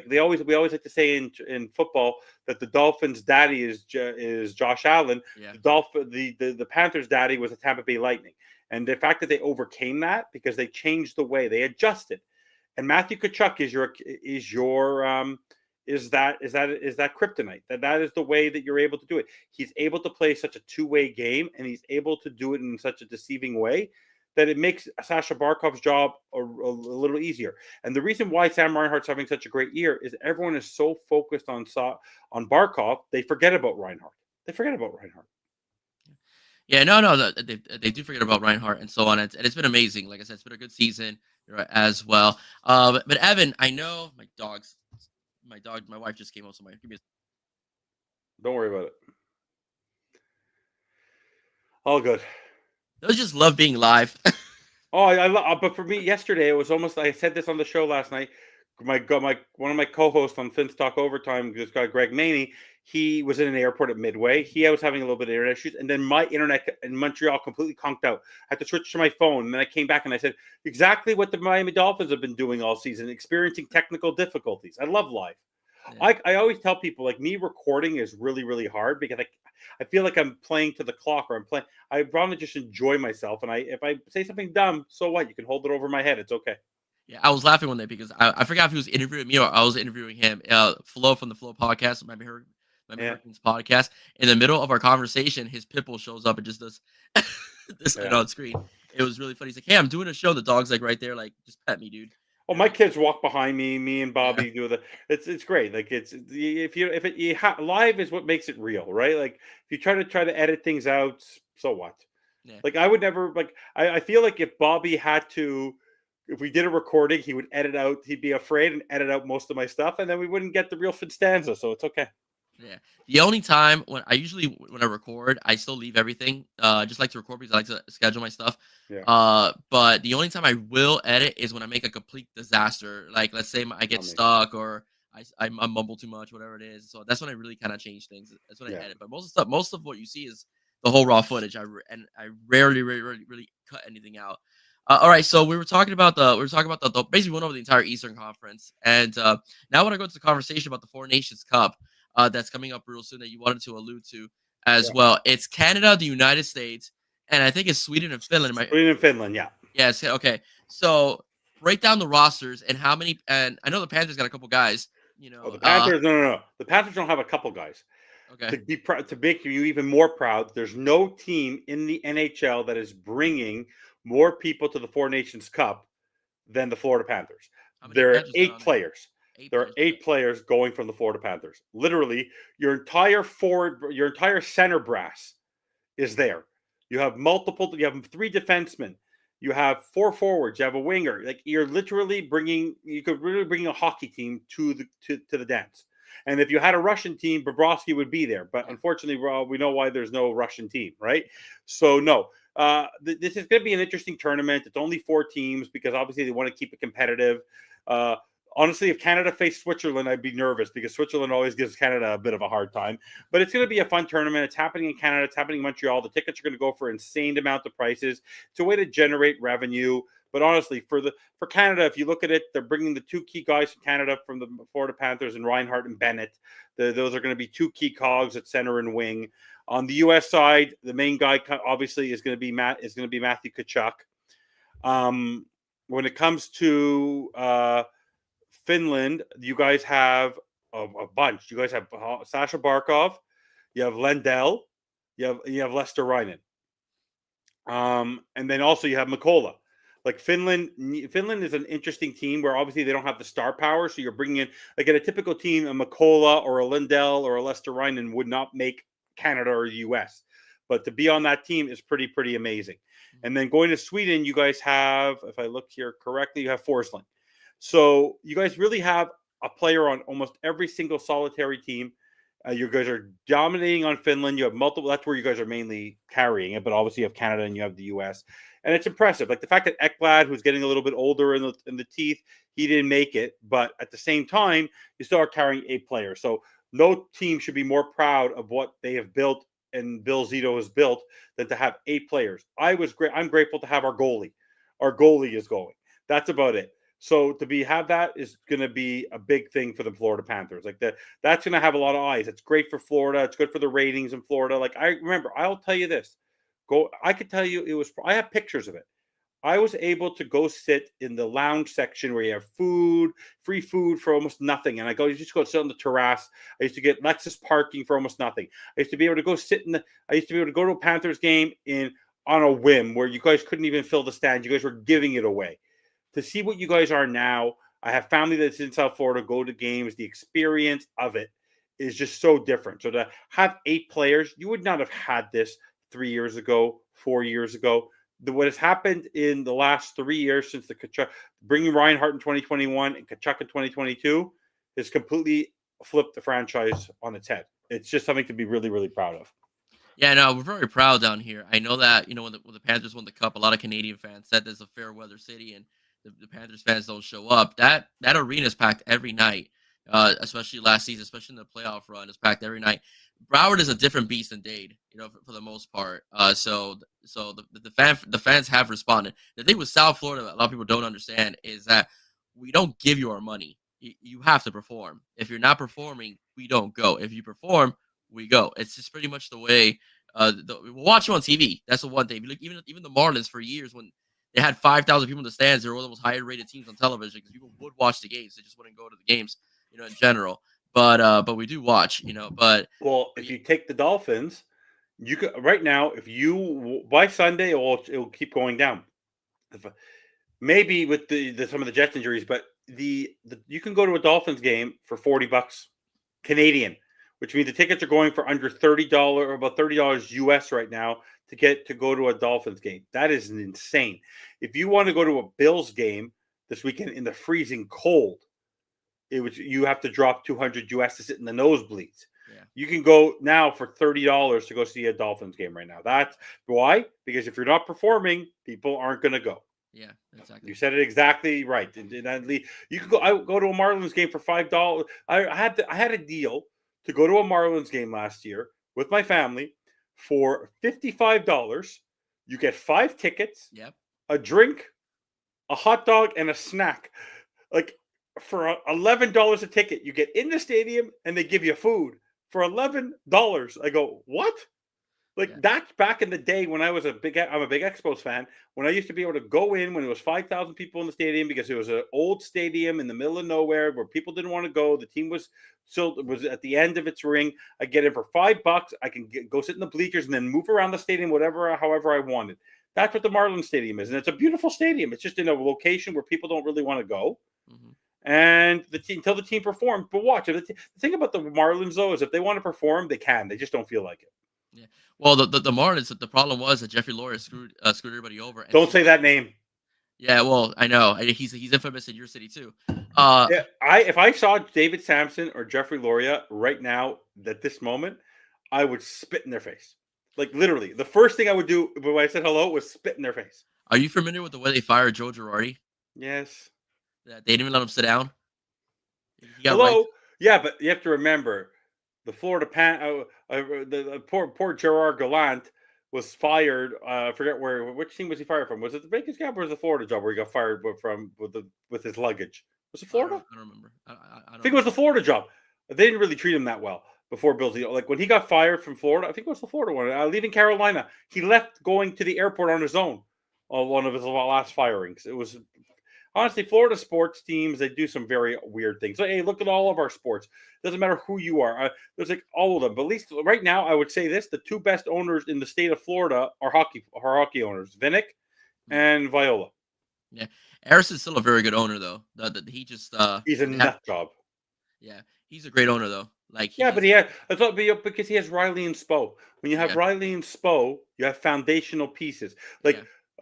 S2: we always like to say in football that the Dolphins' daddy is Josh Allen.
S1: Yeah.
S2: The Panthers' daddy was the Tampa Bay Lightning, and the fact that they overcame that because they changed the way they adjusted. And Matthew Tkachuk is that kryptonite. That is the way that you're able to do it. He's able to play such a two-way game, and he's able to do it in such a deceiving way that it makes Sasha Barkov's job a little easier. And the reason why Sam Reinhart's having such a great year is everyone is so focused on Barkov, they forget about Reinhart.
S1: Yeah, no, they do forget about Reinhardt and so on, and it's been amazing. Like I said, it's been a good season as well. But Evan, I know my wife just came home, so give me.
S2: Don't worry about it. All good.
S1: Those just love being live.
S2: Oh, I love. But for me, yesterday it was almost. I said this on the show last night. One of my co-hosts on Finns Talk Overtime, this guy Greg Maney, he was in an airport at Midway. He was having a little bit of internet issues, and then my internet in Montreal completely conked out. I had to switch to my phone, and then I came back and I said exactly what the Miami Dolphins have been doing all season, experiencing technical difficulties. I love live. Yeah. I always tell people, like, me recording is really, really hard because I feel like I'm playing to the clock, or I want to just enjoy myself. And if I say something dumb, so what? You can hold it over my head. It's okay.
S1: Yeah, I was laughing one day because I forgot if he was interviewing me or I was interviewing him. Flo from the Flow podcast, my Hurricanes podcast. In the middle of our conversation, his pitbull shows up and just does this on screen. It was really funny. He's like, "Hey, I'm doing a show." The dog's like right there, like, "Just pet me, dude."
S2: Oh, my kids walk behind me. Me and Bobby do it's great. Like, live is what makes it real, right? Like, if you try to edit things out, so what? Yeah. Like, I would never, like, I feel like if Bobby had to, if we did a recording, he would edit out. He'd be afraid and edit out most of my stuff, and then we wouldn't get the real Finstanza. So it's okay.
S1: Yeah. The only time when I record, I still leave everything. Just like to record because I like to schedule my stuff. Yeah. But the only time I will edit is when I make a complete disaster. Like, let's say I get stuck or I mumble too much, whatever it is. So that's when I really kind of change things. That's when I edit. But most of what you see is the whole raw footage. I rarely really cut anything out. All right, so we were talking about the basically went over the entire Eastern Conference, and now I want to go to the conversation about the Four Nations Cup that's coming up real soon that you wanted to allude to as well. It's Canada, the United States, and I think it's Sweden and Finland.
S2: Sweden and Finland, yeah.
S1: Yes, okay. So break down the rosters and how many. And I know the Panthers got a couple guys.
S2: The Panthers, no. The Panthers don't have a couple guys. Okay. To make you even more proud, there's no team in the NHL that is bringing more people to the Four Nations Cup than the Florida Panthers. There are 8 players. There are 8 players going from the Florida Panthers. Literally, your entire center brass is there. You have 3 defensemen. You have 4 forwards. You have a winger. Like, you could really bring a hockey team to the dance. And if you had a Russian team, Bobrovsky would be there. But unfortunately, we know why there's no Russian team, right? So, no. This is going to be an interesting tournament. It's only 4 teams because obviously they want to keep it competitive. Honestly, if Canada faced Switzerland, I'd be nervous because Switzerland always gives Canada a bit of a hard time. But it's going to be a fun tournament. It's happening in Canada. It's happening in Montreal. The tickets are going to go for insane amount of prices. It's a way to generate revenue. But honestly, for Canada, if you look at it, they're bringing the 2 key guys from Canada from the Florida Panthers and Reinhart and Bennett. Those are going to be 2 key cogs at center and wing. On the U.S. side, the main guy obviously is going to be Matthew Tkachuk. When it comes to Finland, you guys have a bunch. You guys have Sasha Barkov, you have Lendl, you have Lester Reinen, and then also you have Mikkola. Like, Finland is an interesting team where obviously they don't have the star power, so you're bringing in, like, in a typical team, a Mikkola or a Lendl or a Lester Reinen would not make Canada or the U.S. But to be on that team is pretty amazing. And then going to Sweden, you guys have, if I look here correctly, you have Forsling. So you guys really have a player on almost every single solitary team. You guys are dominating on Finland. You have multiple. That's where you guys are mainly carrying it. But obviously you have Canada and you have the U.S. And it's impressive. Like, the fact that Ekblad, who's getting a little bit older in the teeth, he didn't make it. But at the same time, you still are carrying 8 players. So no team should be more proud of what they have built and Bill Zito has built than to have 8 players. I'm grateful to have our goalie. Our goalie is going. That's about it. So to have that is going to be a big thing for the Florida Panthers. Like that's going to have a lot of eyes. It's great for Florida. It's good for the ratings in Florida. Like I remember, I'll tell you this. I could tell you it was. I have pictures of it. I was able to go sit in the lounge section where you have free food for almost nothing. And you just go sit on the terrace. I used to get Lexus parking for almost nothing. I used to be able to go I used to be able to go to a Panthers game on a whim where you guys couldn't even fill the stand. You guys were giving it away. To see what you guys are now, I have family that's in South Florida, go to games. The experience of it is just so different. So to have 8 players, you would not have had this 3 years ago, 4 years ago. What has happened in the last 3 years since the Tkachuk, bringing Reinhart in 2021 and Tkachuk in 2022 has completely flipped the franchise on its head. It's just something to be really, really proud of.
S1: Yeah, no, we're very proud down here. I know that, when the Panthers won the Cup, a lot of Canadian fans said there's a fair weather city and the Panthers fans don't show up. That arena is packed every night, especially last season, especially in the playoff run. It's packed every night. Broward is a different beast than Dade, for the most part. So the fans have responded. The thing with South Florida that a lot of people don't understand is that we don't give you our money. You have to perform. If you're not performing, we don't go. If you perform, we go. It's just pretty much the way. We'll watch you on TV. That's the one thing. Like even the Marlins for years when they had 5,000 people in the stands, they were one of the most higher rated teams on television because people would watch the games. They just wouldn't go to the games, in general. But we do watch, But
S2: if you take the Dolphins, you could right now. If you by Sunday, it will keep going down. Maybe with some of the Jets injuries, but you can go to a Dolphins game for $40 Canadian, which means the tickets are going for under $30 or about $30 US right now to go to a Dolphins game. That is insane. If you want to go to a Bills game this weekend in the freezing cold, you have to drop $200 US to sit in the nosebleeds. Yeah. You can go now for $30 to go see a Dolphins game right now. That's why, because if you're not performing, people aren't going to go.
S1: Yeah, exactly.
S2: You said it exactly right. And you can go. I go to a Marlins game for $5. I had a deal to go to a Marlins game last year with my family for $55. You get 5 tickets,
S1: yep,
S2: a drink, a hot dog, and a snack. Like for $11 a ticket, you get in the stadium and they give you food for $11. I go, what? That's back in the day when I'm a big Expos fan. When I used to be able to go in when it was 5,000 people in the stadium because it was an old stadium in the middle of nowhere where people didn't want to go. The team was at the end of its ring. I get in for $5. I can go sit in the bleachers and then move around the stadium however I wanted. That's what the Marlins Stadium is, and it's a beautiful stadium. It's just in a location where people don't really want to go. Mm-hmm. And until the team performs. But watch it. The thing about the Marlins though is if they want to perform, they can. They just don't feel like it.
S1: Yeah. Well, the Marlins. The problem was that Jeffrey Loria screwed everybody over.
S2: Don't say that name.
S1: Yeah, well, I know he's infamous in your city too.
S2: If I saw David Sampson or Jeffrey Loria right now at this moment, I would spit in their face. Like literally, the first thing I would do when I said hello was spit in their face.
S1: Are you familiar with the way they fired Joe Girardi?
S2: Yes.
S1: They didn't even let him sit down.
S2: Hello. Yeah, but you have to remember. The Florida the poor Gerard Gallant was fired. I forget which team was he fired from? Was it the Vegas job or was it the Florida job where he got fired from with his luggage? Was it Florida?
S1: I don't remember. I
S2: think it was the Florida job. They didn't really treat him that well before Bill's deal. Like when he got fired from Florida, I think it was the Florida one. Leaving Carolina, he left going to the airport on his own. One of his last firings. It was. Honestly, Florida sports teams, they do some very weird things. So, hey, look at all of our sports. Doesn't matter who you are. There's like all of them. But at least right now, I would say this. The 2 best owners in the state of Florida are hockey owners, Vinnick and Viola.
S1: Yeah. Harrison's still a very good owner, though. He just...
S2: he's a nut job.
S1: Yeah. He's a great owner, though. But
S2: because he has Riley and Spo. When you have Riley and Spo, you have foundational pieces.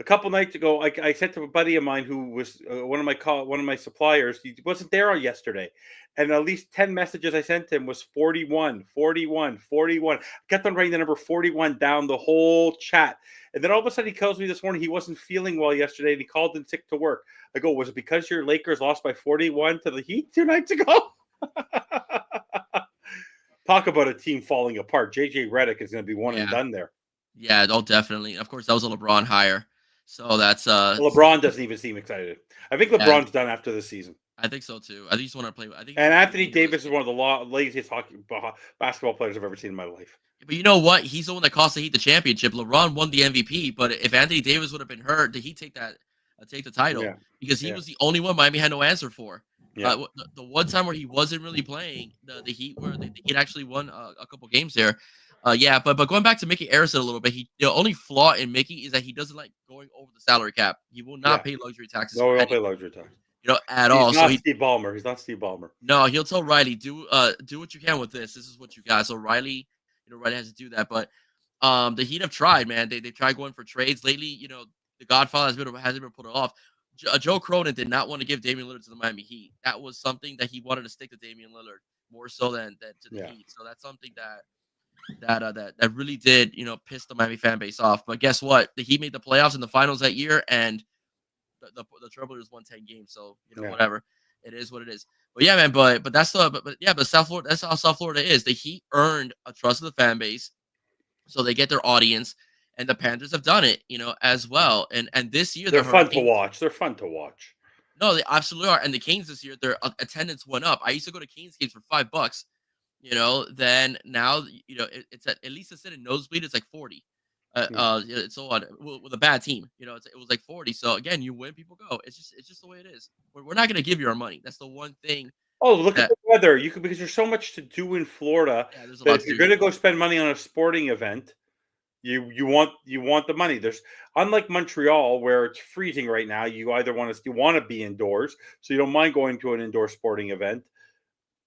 S2: A couple nights ago, I said to a buddy of mine who was one of my suppliers. He wasn't there yesterday, and at least 10 messages I sent him was 41, 41, 41. I kept on writing the number 41 down the whole chat, and then all of a sudden he tells me this morning he wasn't feeling well yesterday, and he called in sick to work. I go, was it because your Lakers lost by 41 to the Heat 2 nights ago? Talk about a team falling apart. JJ Redick is going to be one and done there.
S1: Yeah, definitely. Of course, that was a LeBron hire. So that's
S2: Well, LeBron doesn't even seem excited. I think
S1: yeah,
S2: LeBron's done after this season.
S1: I think so too. I think he's want to play. I think he
S2: And
S1: wants to
S2: Anthony
S1: renew his
S2: Davis is
S1: deal.
S2: one of the laziest basketball players I've ever seen in my life.
S1: But you know what? He's the one that cost the Heat the championship. LeBron won the MVP, but if Anthony Davis would have been hurt, did he take the title?
S2: Yeah,
S1: Because he
S2: yeah,
S1: was the only one Miami had no answer for.
S2: yeah,
S1: The one time where he wasn't really playing, the Heat where the Heat actually won a couple games there. Yeah, but going back to Mickey Arison a little bit, the only flaw in Mickey is that he doesn't like going over the salary cap. He will not
S2: yeah.
S1: pay luxury taxes
S2: No,
S1: for
S2: we don't play
S1: anything,
S2: luxury tax.
S1: at
S2: He's
S1: all. So
S2: not Steve Ballmer. He's not Steve Ballmer.
S1: no, he'll tell Riley, do what you can with this. This is what you got. So Riley, Riley has to do that. But the Heat have tried, man. They tried going for trades lately. The Godfather hasn't been put off. Joe Cronin did not want to give Damian Lillard to the Miami Heat. That was something that he wanted to stick to Damian Lillard more so than to the
S2: Yeah.
S1: Heat. So that's something that really did piss the Miami fan base off. But guess what? The Heat made the playoffs in the finals that year, and the Trailblazers won 10 games. So
S2: Yeah.
S1: whatever. It is what it is. But yeah, man. But that's but South Florida. That's how South Florida is. The Heat earned a trust of the fan base, so they get their audience, and the Panthers have done it, as well. And this year
S2: They're
S1: the
S2: fun to
S1: Hurricanes.
S2: watch. They're fun to watch.
S1: No, they absolutely are. And the Canes this year, their attendance went up. I used to go to Canes games for $5. Then now it's at least to sit in nosebleed. It's like 40. It's so odd with a bad team. It was like 40. So again, you win, people go. It's just the way it is. We're not gonna give you our money. That's the one thing
S2: Oh, look at
S1: that
S2: the weather. You could because there's so much to do in Florida
S1: yeah, there's a
S2: that
S1: lot
S2: if
S1: to
S2: you're
S1: do
S2: going
S1: here.
S2: to go spend money on a sporting event, you want the money. There's unlike Montreal where it's freezing right now. You either want to be indoors, so you don't mind going to an indoor sporting event.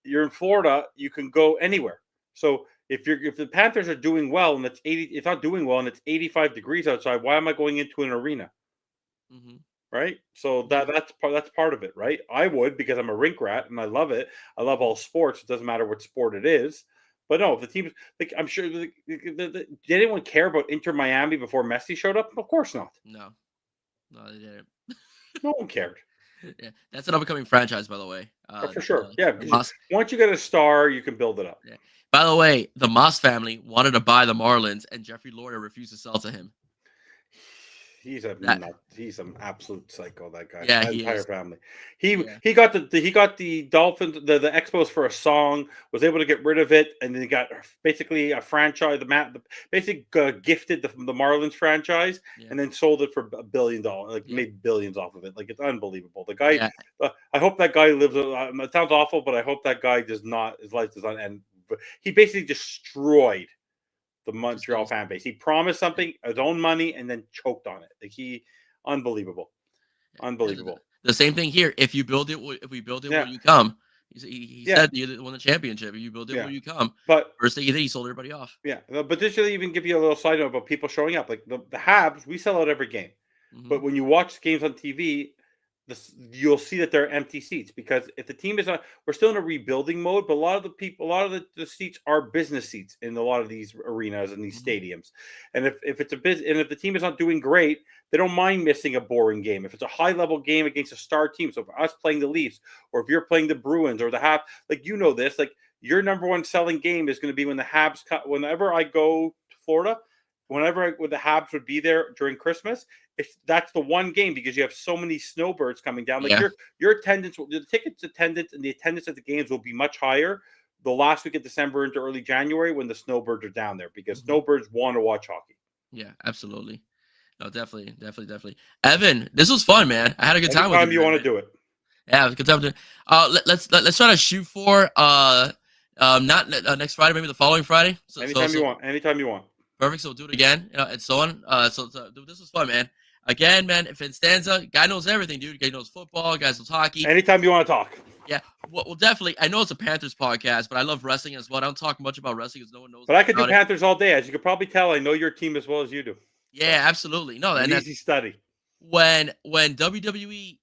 S2: You're in Florida, you can go anywhere. So if the Panthers are doing well and it's not doing well and it's 85 degrees outside, why am I going into an arena?
S1: Hmm.
S2: Right? So
S1: Yeah,
S2: that's part of it, right? I would because I'm a rink rat and I love it. I love all sports. It doesn't matter what sport it is. But no, if the teams like I'm sure did anyone care about Inter Miami before Messi showed up? Of course not.
S1: no, they didn't.
S2: No one cared.
S1: Yeah, that's an upcoming franchise, by the way.
S2: For sure. Yeah,
S1: The
S2: because
S1: Moss.
S2: once you get a star, you can build it up.
S1: Yeah. By the way, the Moss family wanted to buy the Marlins, and Jeffrey Loria refused to sell to him.
S2: He's a
S1: That
S2: nut. He's an absolute psycho. That guy.
S1: yeah,
S2: That
S1: he
S2: entire
S1: is.
S2: family.
S1: Yeah,
S2: He got the Dolphins the Expos for a song. Was able to get rid of it, and then he got basically a franchise. Basically gifted the Marlins franchise,
S1: yeah,
S2: and then sold it for $1 billion. Like
S1: yeah,
S2: made billions off of it. Like it's unbelievable. The guy.
S1: yeah.
S2: I hope that guy lives. It sounds awful, but I hope that guy does not. His life does not end. He basically destroyed the Montreal fan base. He promised something, his own money, and then choked on it. Unbelievable, unbelievable.
S1: The same thing here. If we build it,
S2: Yeah,
S1: will you come? He
S2: yeah,
S1: said you won the championship. If you build it,
S2: yeah.
S1: will you come?
S2: But
S1: First thing he did, he sold everybody off.
S2: yeah, but this should even give you a little side note about people showing up. Like the Habs, we sell out every game,
S1: Hmm.
S2: but when you watch games on TV, you'll see that there are empty seats because if the team is not, we're still in a rebuilding mode. But a lot of the seats are business seats in a lot of these arenas and these
S1: Hmm.
S2: stadiums. And if it's a business, and if the team is not doing great, they don't mind missing a boring game. If it's a high level game against a star team, so for us playing the Leafs, or if you're playing the Bruins or the Habs, like this, like your number one selling game is going to be when the Habs cut. Whenever I go to Florida, when the Habs would be there during Christmas, that's the one game because you have so many snowbirds coming down. Like
S1: Yeah.
S2: your attendance, the tickets attendance and the attendance at the games will be much higher the last week of December into early January when the snowbirds are down there because
S1: Hmm.
S2: snowbirds want to watch hockey.
S1: Yeah, absolutely. No, definitely. Evan, this was fun, man. I had a good time with you.
S2: Anytime you want to do it.
S1: Yeah, it was a good time to. Let's try to shoot for not next Friday, maybe the following Friday.
S2: Anytime you want. Anytime you want.
S1: Perfect. So we'll do it again, and so on. This was fun, man. Again, man. Finstanza, guy knows everything, dude. Guy knows football. Guy knows hockey.
S2: Anytime you want to talk.
S1: Yeah. Well, definitely. I know it's a Panthers podcast, but I love wrestling as well. I don't talk much about wrestling because no one knows.
S2: But I could do
S1: about it.
S2: Panthers all day. As you could probably tell, I know your team as well as you do.
S1: Yeah, absolutely. No,
S2: An
S1: and that's
S2: easy study.
S1: when WWE.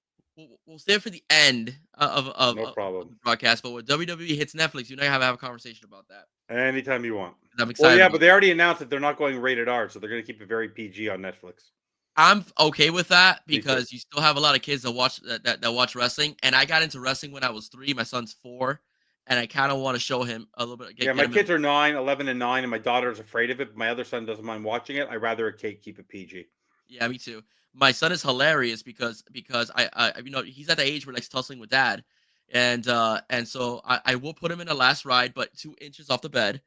S1: We'll stay for the end of
S2: No problem.
S1: the broadcast, but when WWE hits Netflix, you and I have a conversation about that.
S2: Anytime you want.
S1: I'm excited.
S2: Well, yeah,
S1: about
S2: but they already announced that they're not going rated R, so they're going to keep it very PG on Netflix.
S1: I'm okay with that
S2: Me too.
S1: because you still have a lot of kids that watch wrestling, and I got into wrestling when I was 3. My son's 4, and I kind of want to show him a little bit.
S2: Yeah, my kids are 9, 11, and 9, and my daughter's afraid of it. But my other son doesn't mind watching it. I'd rather keep it PG.
S1: Yeah, me too. My son is hilarious because he's at the age where like tussling with dad, and so I will put him in the last ride, but 2 inches off the bed,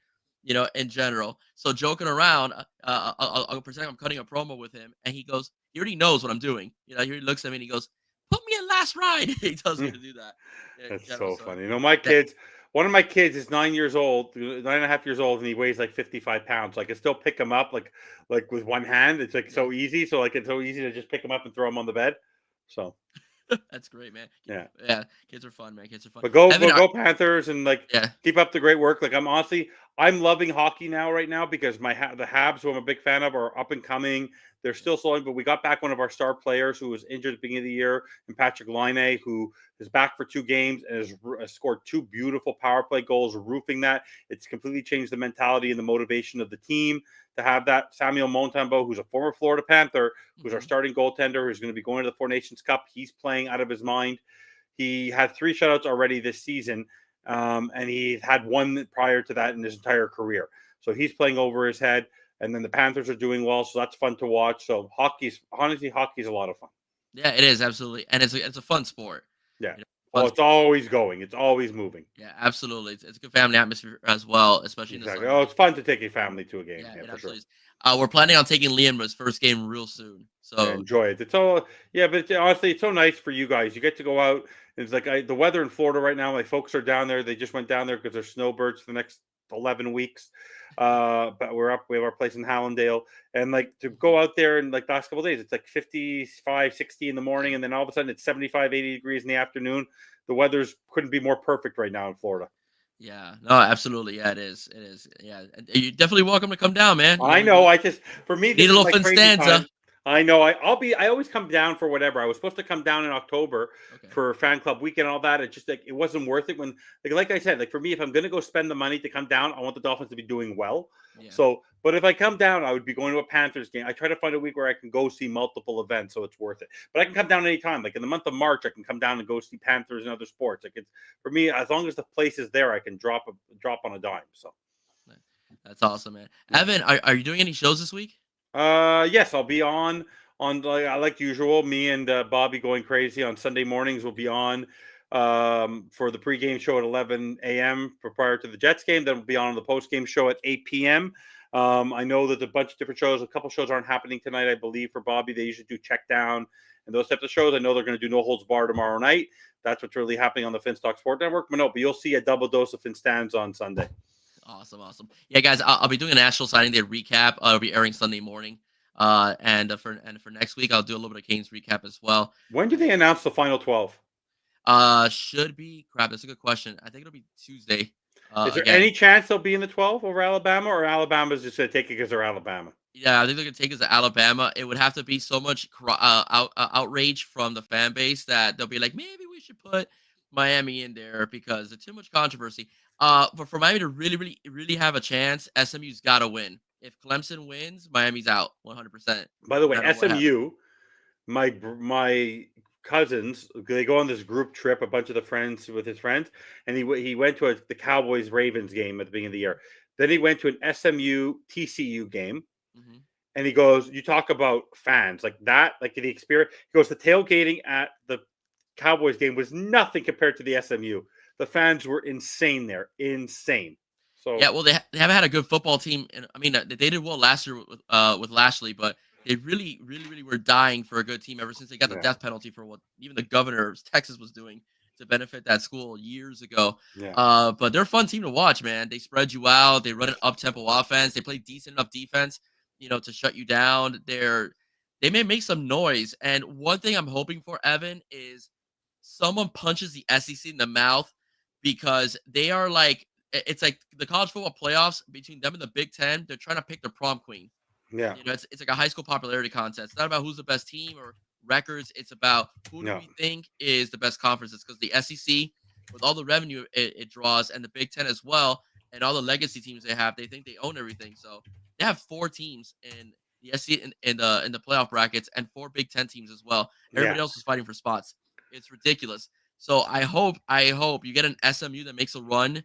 S1: in general. So joking around, I'll pretend I'm cutting a promo with him, and he already knows what I'm doing. He looks at me and he goes, "Put me in last ride." He tells me to do that in
S2: That's
S1: general.
S2: so
S1: So
S2: funny. My
S1: that
S2: kids, one of my kids is 9 years old, 9.5 years old, and he weighs like 55 pounds. So I can still pick him up like with one hand. It's like
S1: yeah.
S2: so easy. So like it's so easy to just pick him up and throw him on the bed. So
S1: That's great, man.
S2: yeah.
S1: Yeah, kids are fun, man. Kids are fun.
S2: But go
S1: Evan,
S2: go go Panthers and like
S1: yeah,
S2: keep up the great work. Like I'm loving hockey now right now because the Habs, who I'm a big fan of, are up and coming. They're still slowing, but we got back one of our star players who was injured at the beginning of the year, and Patrick Laine, who is back for 2 games and has scored 2 beautiful power play goals, roofing that. It's completely changed the mentality and the motivation of the team to have that. Samuel Montembeault, who's a former Florida Panther, who's our
S1: hmm
S2: starting goaltender, who's going to be going to the Four Nations Cup. He's playing out of his mind. He had 3 shutouts already this season, and he had one prior to that in his entire career. So he's playing over his head. And then the Panthers are doing well, so that's fun to watch. So hockey's a lot of fun.
S1: yeah, it is absolutely, and it's a fun sport.
S2: Yeah.
S1: You know,
S2: Oh,
S1: fun
S2: it's
S1: sport.
S2: always going. It's always moving.
S1: Yeah, absolutely. It's a good family atmosphere as well, especially in the
S2: Exactly. Oh,
S1: sunshine.
S2: it's fun to take a family to a game.
S1: Yeah,
S2: Yeah,
S1: it
S2: for sure.
S1: absolutely is. We're planning on taking Liam to his first game real soon.
S2: Yeah,
S1: So
S2: enjoy it. It's all yeah, but honestly, it's so nice for you guys. You get to go out. It's like the weather in Florida right now. My folks are down there. They just went down there because they're snowbirds for the next 11 weeks. But we're up. We have our place in Hallandale, and like to
S1: mhm,
S2: go out there and like the last couple of days, it's like 55, 60 in the morning,
S1: yeah,
S2: and then all of a sudden it's 75, 80 degrees in the afternoon. The weather's couldn't be more perfect right now in Florida.
S1: yeah, no, absolutely, yeah, it is, yeah. And you're definitely welcome to come down, man.
S2: I know. I just for me
S1: We need
S2: this
S1: a
S2: is
S1: little
S2: like crazy
S1: Finstanza.
S2: time. I know. I always come down for whatever. I was supposed to come down in October
S1: Okay,
S2: for fan club weekend and all that. It just like it wasn't worth it when like I said, like for me, if I'm gonna go spend the money to come down, I want the Dolphins to be doing well.
S1: yeah.
S2: So but if I come down, I would be going to a Panthers game. I try to find a week where I can go see multiple events, so it's worth it. But I can come down anytime. Like in the month of March, I can come down and go see Panthers and other sports. Like it's for me, as long as the place is there, I can drop on a dime. So
S1: Yeah, that's awesome, man.
S2: yeah.
S1: Evan, are you doing any shows this week?
S2: Yes, I'll be on like usual. Me and Bobby going crazy on Sunday mornings. We'll be on for the pregame show at 11 a.m. for prior to the Jets game. Then we'll be on the postgame show at 8 p.m. I know that a bunch of different shows. A couple shows aren't happening tonight, I believe, for Bobby. They usually do check down and those types of shows. I know they're going to do no holds bar tomorrow night. That's what's really happening on the Finstock Sport Network. But no, but you'll see a double dose of Finstanza on Sunday.
S1: Awesome, awesome. Yeah, guys, I'll be doing a National Signing Day recap. It'll be airing Sunday morning. And for next week, I'll do a little bit of Canes recap as well.
S2: When do they announce the final 12?
S1: Should be crap. That's a good question. I think it'll be Tuesday.
S2: Is there
S1: Again,
S2: any chance they'll be in the 12 over Alabama, or Alabama's just going to take it because they're Alabama?
S1: yeah, I think they're gonna take us to Alabama. It would have to be so much outrage from the fan base that they'll be like, maybe we should put Miami in there because there's too much controversy. But for Miami to really, really, really have a chance, SMU's got to win. If Clemson wins, Miami's out 100%,
S2: By the
S1: no
S2: way,
S1: matter what happens.
S2: SMU, my cousins, they go on this group trip, a bunch of the friends with his friends, and he went to the Cowboys Ravens game at the beginning of the year. Then he went to an SMU TCU game,
S1: hmm
S2: and he goes, "You talk about fans like that, like the experience." He goes, "The tailgating at the Cowboys game was nothing compared to the SMU. The fans were insane there, insane."
S1: Yeah,
S2: So
S1: well, they haven't had a good football team, and I mean they did well last year with Lashley, but they really, really, really were dying for a good team ever since they got the
S2: yeah,
S1: death penalty for what even the governor of Texas was doing to benefit that school years ago.
S2: yeah.
S1: But they're a fun team to watch, man. They spread you out. They run an up tempo offense. They play decent enough defense, to shut you down. They may make some noise. And one thing I'm hoping for, Evan, is someone punches the SEC in the mouth because they are like it's like the college football playoffs between them and the Big Ten. They're trying to pick the prom queen.
S2: Yeah.
S1: It's like a high school popularity contest. It's not about who's the best team or records. It's about who do
S2: No.
S1: we think is the best conferences because the SEC, with all the revenue it draws, and the Big Ten as well, and all the legacy teams they have, they think they own everything. So they have 4 teams in the SEC in the playoff brackets and 4 Big Ten teams as well.
S2: Yeah.
S1: Everybody else is fighting for spots. It's ridiculous. So I hope you get an SMU that makes a run.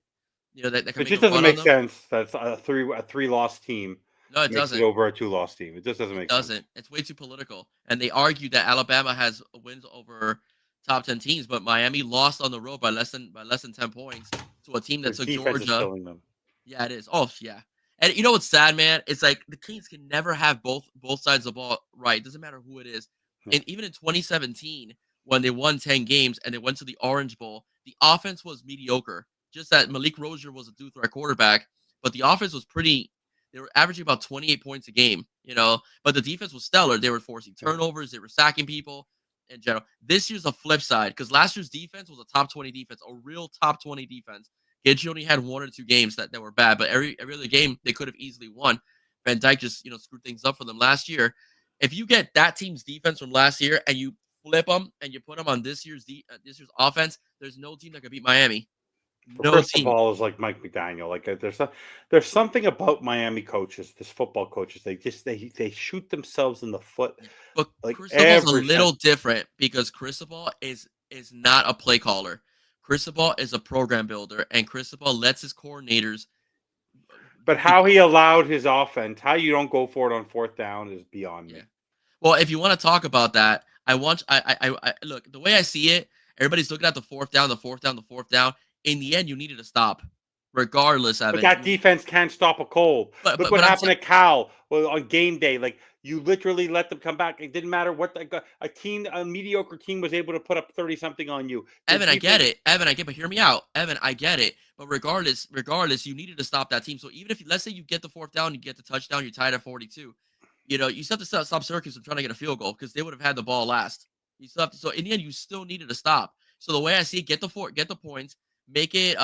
S1: That can
S2: It
S1: make
S2: just
S1: a
S2: doesn't
S1: run on
S2: make
S1: them.
S2: sense. That's a three loss team.
S1: No, it
S2: makes it
S1: doesn't.
S2: over a 2-loss team. It just doesn't
S1: It
S2: make sense.
S1: doesn't. It's way too political. And they argue that Alabama has wins over top 10 teams, but Miami lost on the road by less than 10 points to a team
S2: Their
S1: that took
S2: defense is
S1: Georgia.
S2: killing them.
S1: Yeah, it is. Oh, yeah. And you know what's sad, man? It's like the Kings can never have both sides of the ball right. It doesn't matter who it is.
S2: Yeah.
S1: And even in 2017, when they won 10 games and they went to the Orange Bowl, the offense was mediocre. Just that Malik Rozier was a dude threat quarterback, but the offense was pretty. They were averaging about 28 points a game, but the defense was stellar. They were forcing turnovers, they were sacking people in general. This year's a flip side because last year's defense was a top 20 defense, a real top 20 defense. Gidgey only had 1 or 2 games that were bad, but every other game they could have easily won. Van Dyke just screwed things up for them last year. If you get that team's defense from last year and you flip them and you put them on this year's offense, there's no team that could beat Miami.
S2: But
S1: No team.
S2: Cristobal is like Mike McDaniel. Like there's something about Miami coaches, this football coaches. They shoot themselves in the foot.
S1: But
S2: Like
S1: Cristobal's a
S2: every
S1: little
S2: time.
S1: different because Cristobal is not a play caller. Cristobal is a program builder, and Cristobal lets his coordinators.
S2: But how he allowed his offense, how you don't go for it on 4th down is beyond me.
S1: Yeah. Well, if you want to talk about that, I look, the way I see it, everybody's looking at the 4th down, the 4th down, the 4th down. In the end, you needed to stop, regardless of
S2: But
S1: it.
S2: that defense can't stop a cold.
S1: But
S2: Look
S1: but
S2: what
S1: I'm
S2: happened
S1: saying,
S2: to Cal on game day. Like you literally let them come back. It didn't matter what a mediocre team was able to put up 30 something on you.
S1: Evan, I get it. Evan, I get, but hear me out. Evan, I get it. But regardless, you needed to stop that team. So even if let's say you get the 4th down, you get the touchdown, you're tied at 42. You still have to stop Syracuse from trying to get a field goal because they would have had the ball last. You still have to. So in the end, you still needed to stop. So the way I see it, get the points, make it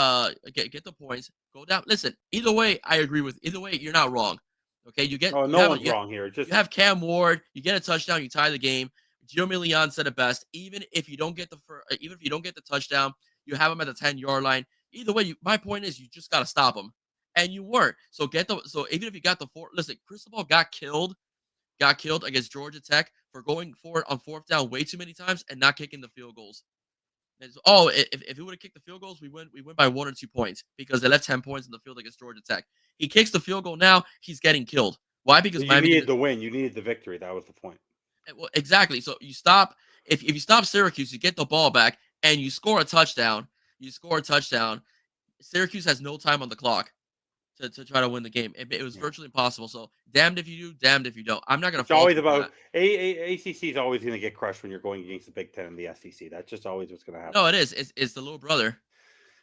S1: get the points, go down. Listen, either way, I agree with either way. You're not wrong. Okay,
S2: Oh, no one's wrong here. Just
S1: you have Cam Ward, you get a touchdown, you tie the game. Jeremy Leon said it best. Even if you don't get the touchdown, you have him at the 10-yard line. Either way, my point is you just got to stop him, and you weren't. So even if you got the 4, listen, Cristobal got killed against Georgia Tech for going forward on 4th down way too many times and not kicking the field goals. If he would have kicked the field goals, we win by 1 or 2 points because they left 10 points in the field against Georgia Tech. He kicks the field goal now, he's getting killed. Why? Because
S2: you
S1: Miami
S2: needed the win. You needed the victory. That was the point.
S1: Well, exactly. So you stop if you stop Syracuse, you get the ball back and you score a touchdown. Syracuse has no time on the clock to try to win the game. It was virtually impossible. So damned if you do, damned if you don't. I'm not going to.
S2: It's always about ACC is always going to get crushed when you're going against the Big Ten and the SEC. That's just always what's going to happen.
S1: No, it is. It's the little brother.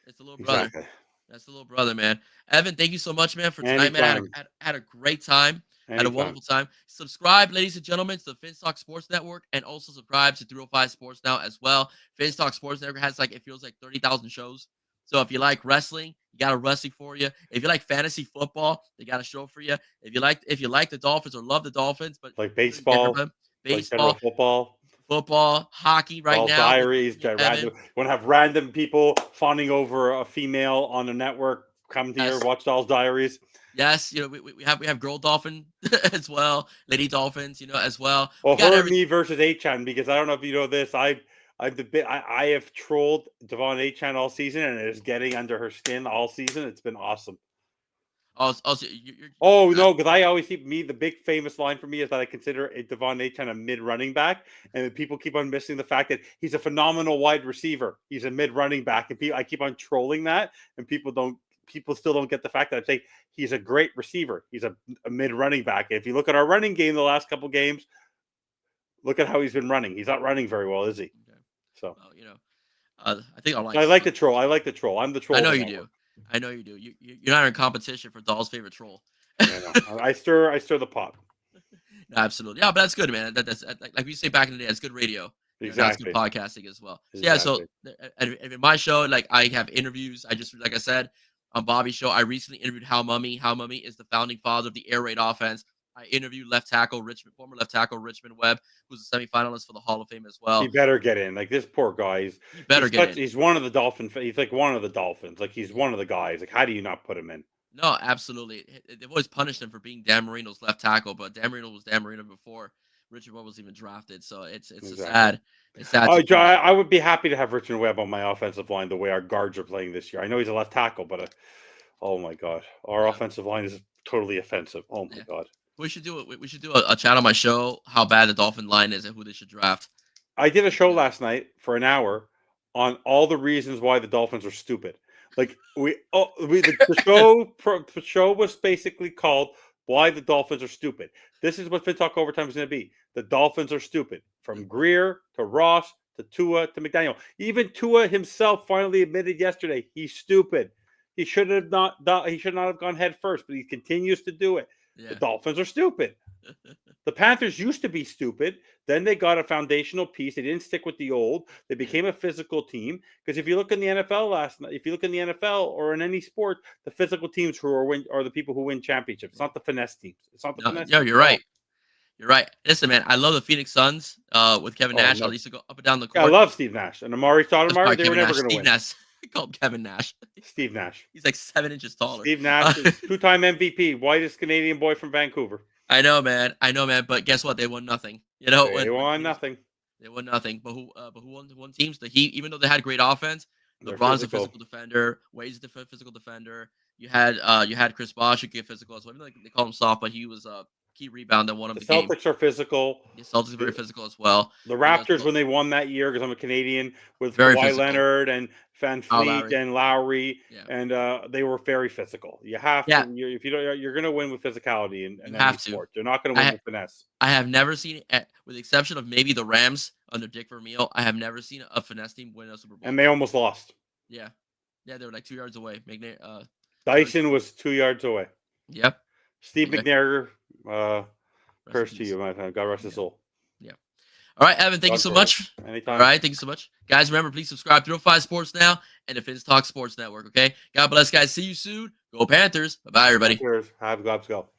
S1: It's the little brother.
S2: Exactly.
S1: That's the little brother, man. Evan, thank you so much, man, for tonight, man. I had a great time. Had a wonderful time. Subscribe, ladies and gentlemen, to the Finstock Sports Network, and also subscribe to 305 Sports Now as well. Finstock Sports Network has it feels like 30,000 shows. So if you like wrestling, you got a wrestling for you. If you like fantasy football, they got a show for you. If you like the Dolphins or love the Dolphins, but
S2: like baseball, like
S1: football, hockey right now.
S2: Diaries, want to have random people fawning over a female on a network. Come to here, watch Doll's Diaries.
S1: Yes, we have girl dolphin as well, lady dolphins, as well.
S2: Well, her and me versus Achan, because I don't know if you know this. I have trolled Devon Achan all season, and it is getting under her skin all season. It's been awesome.
S1: Also,
S2: no, because I always keep the big famous line for me is that I consider Devon Achan a mid running back, and people keep on missing the fact that he's a phenomenal wide receiver. He's a mid running back, and I keep on trolling that, and people still don't get the fact that I say he's a great receiver. He's a mid running back. If you look at our running game the last couple games, look at how he's been running. He's not running very well, is he? Okay. So,
S1: I think
S2: I like the troll. I'm the troll.
S1: I know you do. You're not in competition for Doll's favorite troll.
S2: I stir the pot.
S1: No, absolutely. Yeah, but that's good, man. That's like we say back in the day. That's good radio.
S2: Exactly.
S1: That's good podcasting as well. Exactly. So and in my show, I have interviews. Like I said, on Bobby's show, I recently interviewed Hal Mummy. Hal Mummy is the founding father of the air raid offense. I interviewed former left tackle Richmond Webb, who's a semifinalist for the Hall of Fame as well.
S2: He better get in. Like this poor guy. He's one of the Dolphins. He's like one of the Dolphins. Like he's one of the guys. Like how do you not put him in?
S1: No, absolutely. They've always punished him for being Dan Marino's left tackle, but Dan Marino was Dan Marino before Richard Webb was even drafted. So it's exactly. sad. It's sad.
S2: I would be happy to have Richard Webb on my offensive line the way our guards are playing this year. I know he's a left tackle, but oh my God, our offensive line is totally offensive. Oh my
S1: Yeah.
S2: god.
S1: We should do it. We should do a chat on my show how bad the Dolphin line is and who they should draft.
S2: I did a show last night for an hour on all the reasons why the Dolphins are stupid. Like the show was basically called "Why the Dolphins Are Stupid." This is what FinTalk Overtime is going to be. The Dolphins are stupid, from Greer to Ross to Tua to McDaniel. Even Tua himself finally admitted yesterday he's stupid. He should not have gone head first, but he continues to do it. The
S1: Yeah.
S2: Dolphins are stupid. The Panthers used to be stupid. Then they got a foundational piece. They didn't stick with the old. They became a physical team. Because if you look in the NFL last night, if you look in the NFL or in any sport, the physical teams who are the people who win championships. It's not the finesse teams. It's not the finesse.
S1: Yeah,
S2: teams
S1: you're
S2: at all.
S1: right. You're right. Listen, man, I love the Phoenix Suns with Kevin Nash.
S2: no.
S1: I used to go up and down the
S2: Yeah,
S1: court.
S2: I love Steve Nash and Amari Stoudemire.
S1: Sorry,
S2: They were
S1: Kevin
S2: never
S1: Nash.
S2: going to
S1: Steve
S2: win.
S1: Nash. I called Kevin Nash.
S2: Steve Nash.
S1: He's like 7 inches taller.
S2: Steve Nash is two-time MVP, whitest Canadian boy from Vancouver.
S1: I know, man. But guess what? They won nothing. You know,
S2: They won nothing.
S1: They won nothing. But who won teams? The Heat. Even though they had great offense,
S2: They're
S1: LeBron's a physical defender. Wade's a physical defender. You had Chris Bosh who get physical as well. Even though they call him soft, but he was a key rebound that won him the game.
S2: Celtics are physical.
S1: The Celtics are very physical as well.
S2: The Raptors, when they won that year, because I'm a Canadian, with
S1: Very
S2: Kawhi
S1: physical.
S2: Leonard and Van Fleet and Lowry,
S1: Yeah.
S2: and they were very physical. You have to. If you don't, you're going to win with physicality in any sport. You're not going to win with finesse.
S1: I have never seen, with the exception of maybe the Rams under Dick Vermeil, I have never seen a finesse team win a Super Bowl.
S2: And they almost lost.
S1: Yeah, they were like 2 yards away.
S2: Dyson was 2 yards away.
S1: Yep.
S2: Steve McNair, curse to you, my friend. God rest his soul.
S1: Yeah. All right, Evan, thank you so much.
S2: Anytime.
S1: All right, thank you so much. Guys, remember, please subscribe to 05 Sports Now and the FinTalk Sports Network, okay? God bless, guys. See you soon. Go Panthers. Bye-bye, everybody.
S2: Panthers. Have Gobs go.